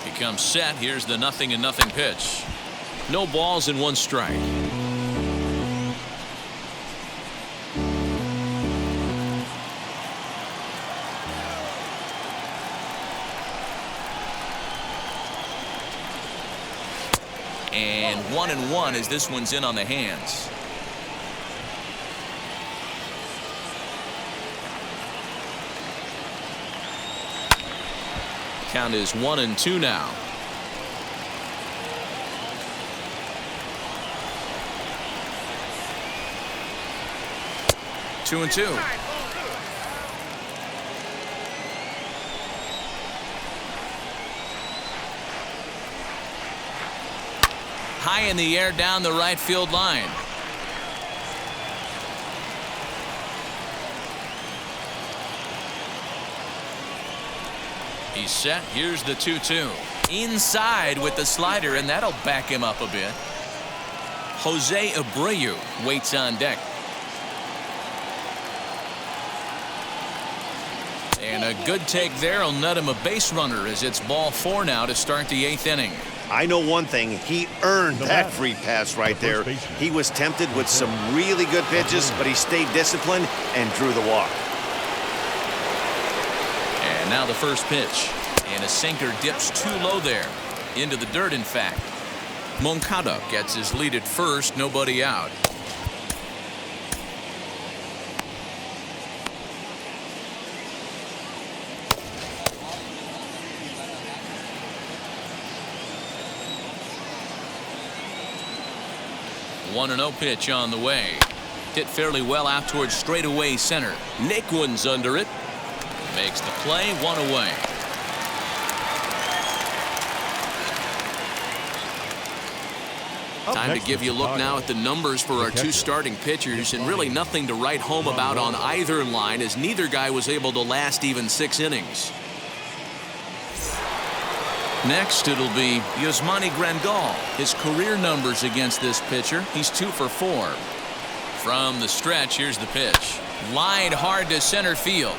Speaker 1: He comes set. Here's the 0-0 pitch. No balls and 1 strike. And 1-1 as this one's in on the hands. Count is 1-2 now. Two and 2. High in the air down the right field line. He's set. Here's the 2-2. Inside with the slider, and that'll back him up a bit. Jose Abreu waits on deck. And a good take there will net him a base runner as it's ball 4 now to start the 8th inning.
Speaker 2: I know one thing. He earned that free pass right there. He was tempted with some really good pitches, but he stayed disciplined and drew the walk.
Speaker 1: And now the first pitch. And a sinker dips too low there. Into the dirt, in fact. Moncada gets his lead at first, nobody out. One 1-0 pitch on the way. Hit fairly well out towards straightaway center.
Speaker 5: Naquin's under it.
Speaker 1: Makes the play, one away. Time to give you a look now at the numbers for our two starting pitchers, and really nothing to write home about on either line, as neither guy was able to last even 6 innings. Next, it'll be Yasmani Grandal. His career numbers against this pitcher, he's 2 for 4. From the stretch, here's the pitch. Lined hard to center field.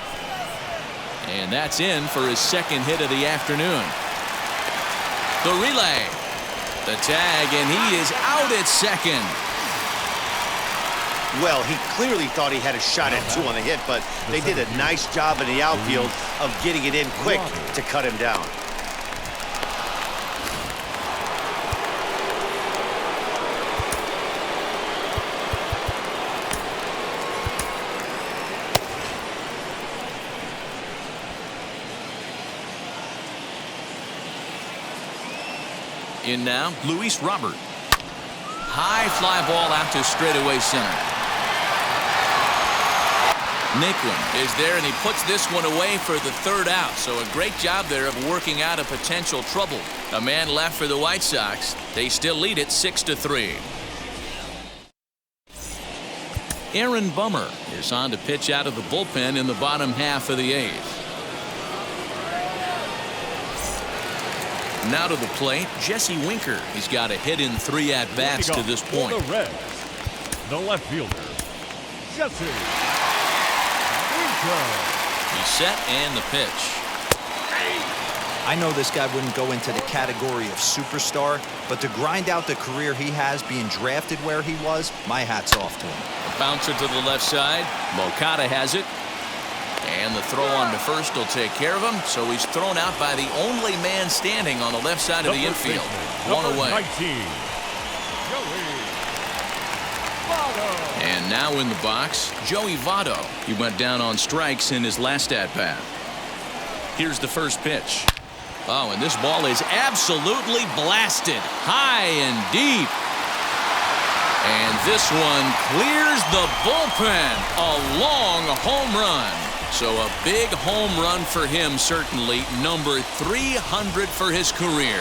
Speaker 1: And that's in for his second hit of the afternoon. The relay. The tag, and he is out at second.
Speaker 2: Well, he clearly thought he had a shot at 2 on the hit, but they did a nice job in the outfield of getting it in quick to cut him down.
Speaker 1: In now, Luis Robert. High fly ball out to straightaway center. Naquin is there, and he puts this one away for the 3rd out. So a great job there of working out a potential trouble. A man left for the White Sox. They still lead it 6-3. Aaron Bummer is on to pitch out of the bullpen in the bottom half of the 8th. Now to the plate, Jesse Winker. He's got a hit in 3 at-bats to this point.
Speaker 4: The Reds, the left fielder, Jesse Winker.
Speaker 1: He's set and the pitch.
Speaker 3: I know this guy wouldn't go into the category of superstar, but to grind out the career he has being drafted where he was, my hat's off to him.
Speaker 1: A bouncer to the left side. Moncada has it. And the throw on to first will take care of him. So he's thrown out by the only man standing on the left side of the infield. One away.
Speaker 4: 19, Joey Votto.
Speaker 1: And now in the box, Joey Votto. He went down on strikes in his last at-bat. Here's the first pitch. Oh, and this ball is absolutely blasted. High and deep. And this one clears the bullpen. A long home run. So a big home run for him, certainly. Number 300 for his career.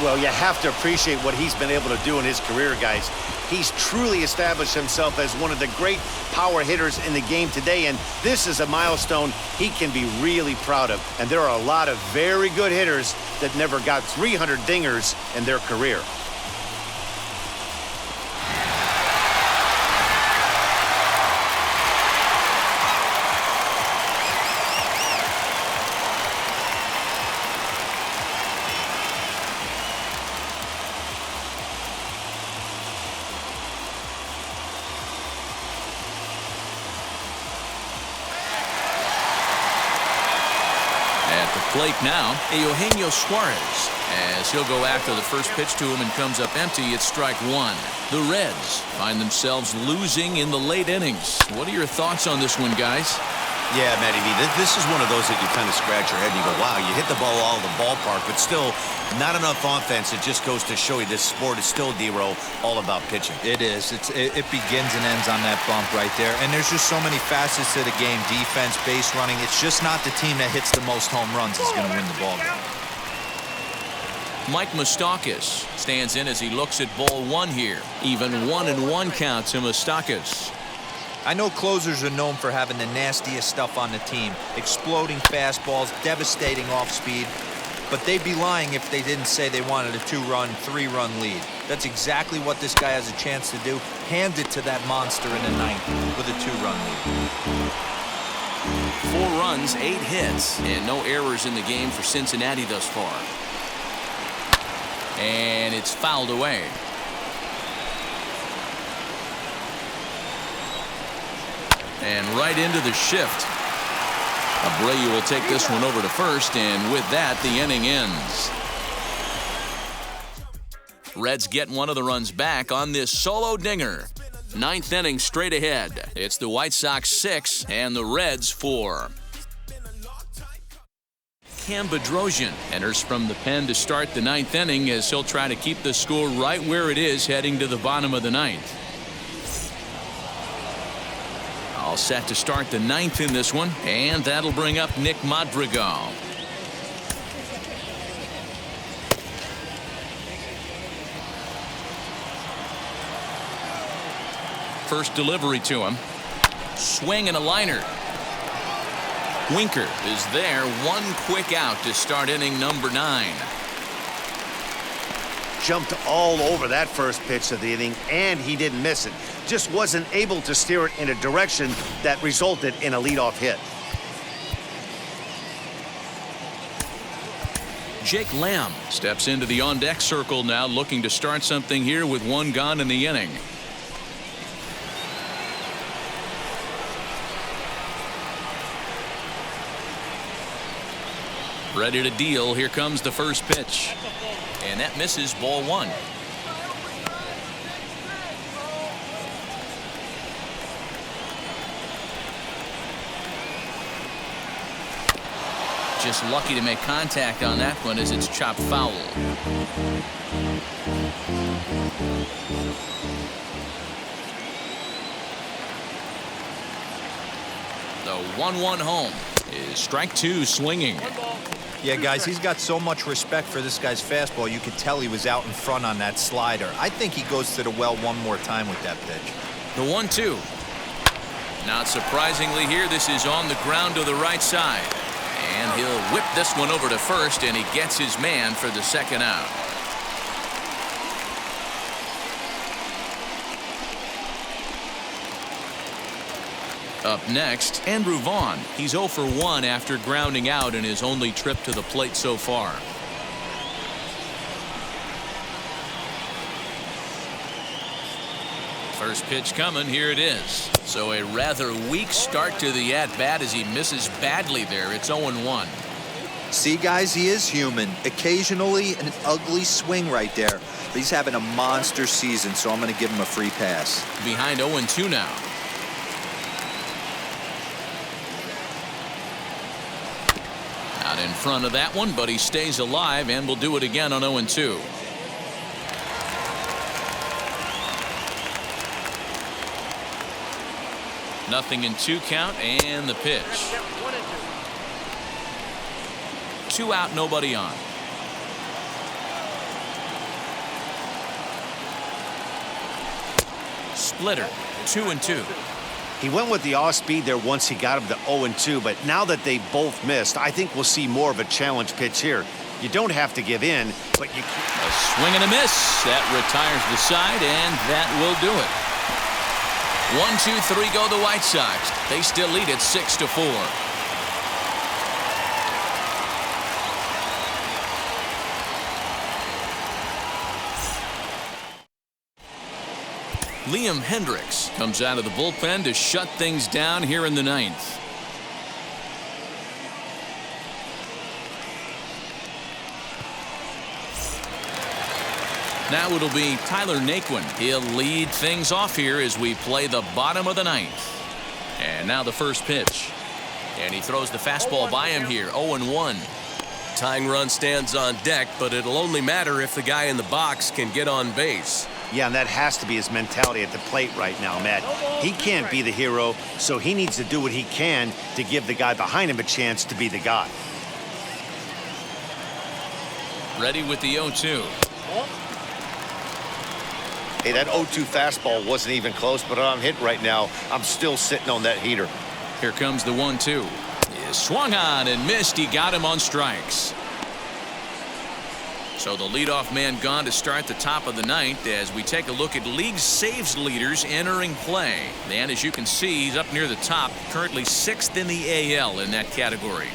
Speaker 2: Well, you have to appreciate what he's been able to do in his career, guys. He's truly established himself as one of the great power hitters in the game today, and this is a milestone he can be really proud of. And there are a lot of very good hitters that never got 300 dingers in their career.
Speaker 1: Plate now, Eugenio Suarez, as he'll go after the first pitch to him and comes up empty. It's strike 1. The Reds find themselves losing in the late innings. What are your thoughts on this one, guys?
Speaker 2: Yeah, Matty V, this is one of those that you kind of scratch your head and you go, wow, you hit the ball all in the ballpark, but still not enough offense. It just goes to show you this sport is still, D-Row, all about pitching.
Speaker 3: It is. It begins and ends on that bump right there. And there's just so many facets to the game. Defense, base running. It's just not the team that hits the most home runs is going to win the ball game.
Speaker 1: Mike Moustakas stands in as he looks at ball 1 here. Even 1-1 count to Moustakas.
Speaker 3: I know closers are known for having the nastiest stuff on the team. Exploding fastballs, devastating off speed. But they'd be lying if they didn't say they wanted a 2-run, 3-run lead. That's exactly what this guy has a chance to do. Hand it to that monster in the 9th with a 2-run lead.
Speaker 1: 4 runs, 8 hits, and no errors in the game for Cincinnati thus far. And it's fouled away. And right into the shift. Abreu will take this one over to first, and with that, the inning ends. Reds get one of the runs back on this solo dinger. Ninth inning straight ahead. It's the White Sox 6 and the Reds 4. Cam Bedrosian enters from the pen to start the ninth inning as he'll try to keep the score right where it is heading to the bottom of the ninth. All set to start the ninth in this one, and that'll bring up Nick Madrigal. First delivery to him. Swing and a liner. Winker is there. One quick out to start inning number 9.
Speaker 2: Jumped all over that first pitch of the inning, and he didn't miss it. Just wasn't able to steer it in a direction that resulted in a leadoff hit.
Speaker 1: Jake Lamb steps into the on-deck circle now, looking to start something here with one gone in the inning. Ready to deal. Here comes the first pitch. And that misses, ball 1. Just lucky to make contact on that one as it's chopped foul. The 1-1 home is strike 2 swinging.
Speaker 3: Yeah, guys, he's got so much respect for this guy's fastball. You could tell he was out in front on that slider. I think he goes to the well one more time with that pitch.
Speaker 1: The 1-2. Not surprisingly here, this is on the ground to the right side. And he'll whip this one over to first, and he gets his man for the second out. Up next, Andrew Vaughn. He's 0 for 1 after grounding out in his only trip to the plate so far. First pitch coming. Here it is. So a rather weak start to the at-bat as he misses badly there. It's 0-1.
Speaker 3: See, guys, he is human. Occasionally an ugly swing right there. But he's having a monster season, so I'm going to give him a free pass.
Speaker 1: Behind 0-2 now. Out in front of that one, but he stays alive and will do it again on 0-2. Nothing in 2 count, and the pitch. 2 out, nobody on. Splitter, 2-2.
Speaker 2: He went with the off speed there once he got him to 0-2, but now that they both missed, I think we'll see more of a challenge pitch here. You don't have to give in, but you...
Speaker 1: A swing and a miss. That retires the side, and that will do it. 1-2-3 go the White Sox. They still lead at 6-4. Liam Hendricks comes out of the bullpen to shut things down here in the 9th. Now it'll be Tyler Naquin. He'll lead things off here as we play the bottom of the 9th. And now the first pitch. And he throws the fastball by him here. 0-1.
Speaker 5: Tying run stands on deck, but it'll only matter if the guy in the box can get on base.
Speaker 2: Yeah, and that has to be his mentality at the plate right now, Matt. He can't be the hero, so he needs to do what he can to give the guy behind him a chance to be the guy.
Speaker 1: Ready with the 0-2.
Speaker 2: Hey, that 0-2 fastball wasn't even close, but I'm hit right now. I'm still sitting on that heater.
Speaker 1: Here comes the 1-2. He swung on and missed. He got him on strikes. So the leadoff man gone to start the top of the 9th as we take a look at league saves leaders entering play. And as you can see, he's up near the top, currently 6th in the AL in that category.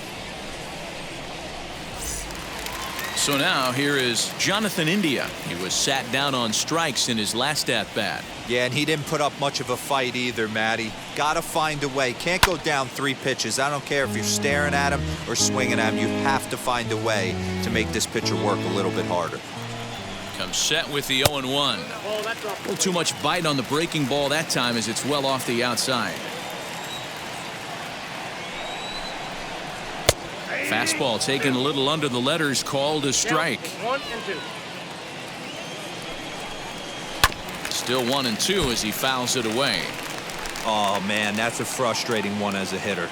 Speaker 1: So now here is Jonathan India. He was sat down on strikes in his last at-bat.
Speaker 3: Yeah, and he didn't put up much of a fight either, Matty. Gotta find a way. Can't go down 3 pitches. I don't care if you're staring at him or swinging at him. You have to find a way to make this pitcher work a little bit harder.
Speaker 1: Comes set with the 0-1. A little too much bite on the breaking ball that time as it's well off the outside. Fastball taken a little under the letters, called a strike.
Speaker 7: 1 and 2.
Speaker 1: Still 1-2 as he fouls it away.
Speaker 3: Oh, man, that's a frustrating one as a hitter.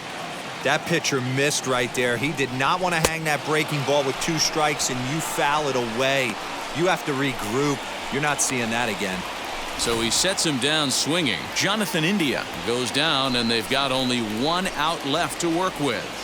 Speaker 3: That pitcher missed right there. He did not want to hang that breaking ball with 2 strikes, and you foul it away. You have to regroup. You're not seeing that again.
Speaker 1: So he sets him down swinging. Jonathan India goes down, and they've got only 1 out left to work with.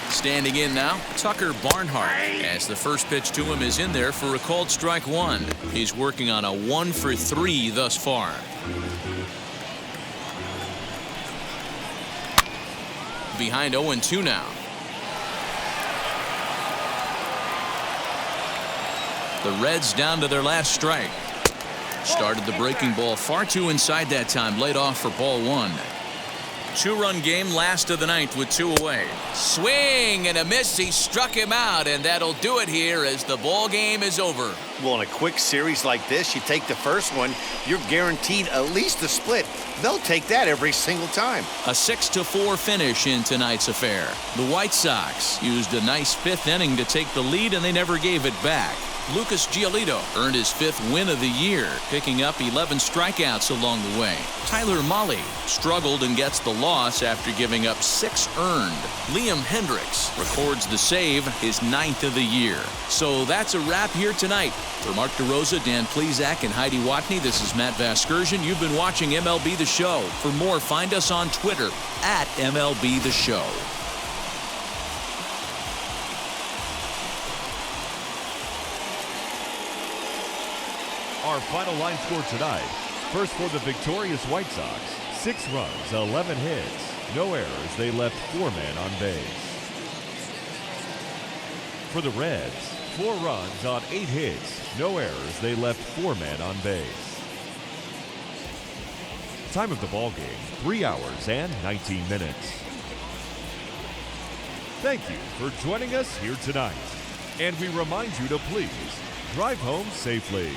Speaker 1: Standing in now, Tucker Barnhart, as the first pitch to him is in there for a called strike 1. He's working on a 1 for 3 thus far. Behind 0-2 now. The Reds down to their last strike. Started the breaking ball far too inside that time, laid off for ball 1. 2-run game, last of the 9th with 2 away. Swing and a miss. He struck him out, and that'll do it here as the ball game is over.
Speaker 2: Well, in a quick series like this, you take the first one, you're guaranteed at least a split. They'll take that every single time.
Speaker 1: A 6-4 finish in tonight's affair. The White Sox used a nice 5th inning to take the lead, and they never gave it back. Lucas Giolito earned his 5th win of the year, picking up 11 strikeouts along the way. Tyler Mahle struggled and gets the loss after giving up 6 earned. Liam Hendricks records the save, his 9th of the year. So that's a wrap here tonight. For Mark DeRosa, Dan Plesac, and Heidi Watney, this is Matt Vasgersian. You've been watching MLB The Show. For more, find us on Twitter at MLB The Show.
Speaker 4: Our final line score tonight. First for the victorious White Sox, 6 runs, 11 hits, no errors. They left 4 men on base. For the Reds, 4 runs on 8 hits, no errors. They left 4 men on base. Time of the ball game, 3 hours and 19 minutes. Thank you for joining us here tonight. And we remind you to please drive home safely.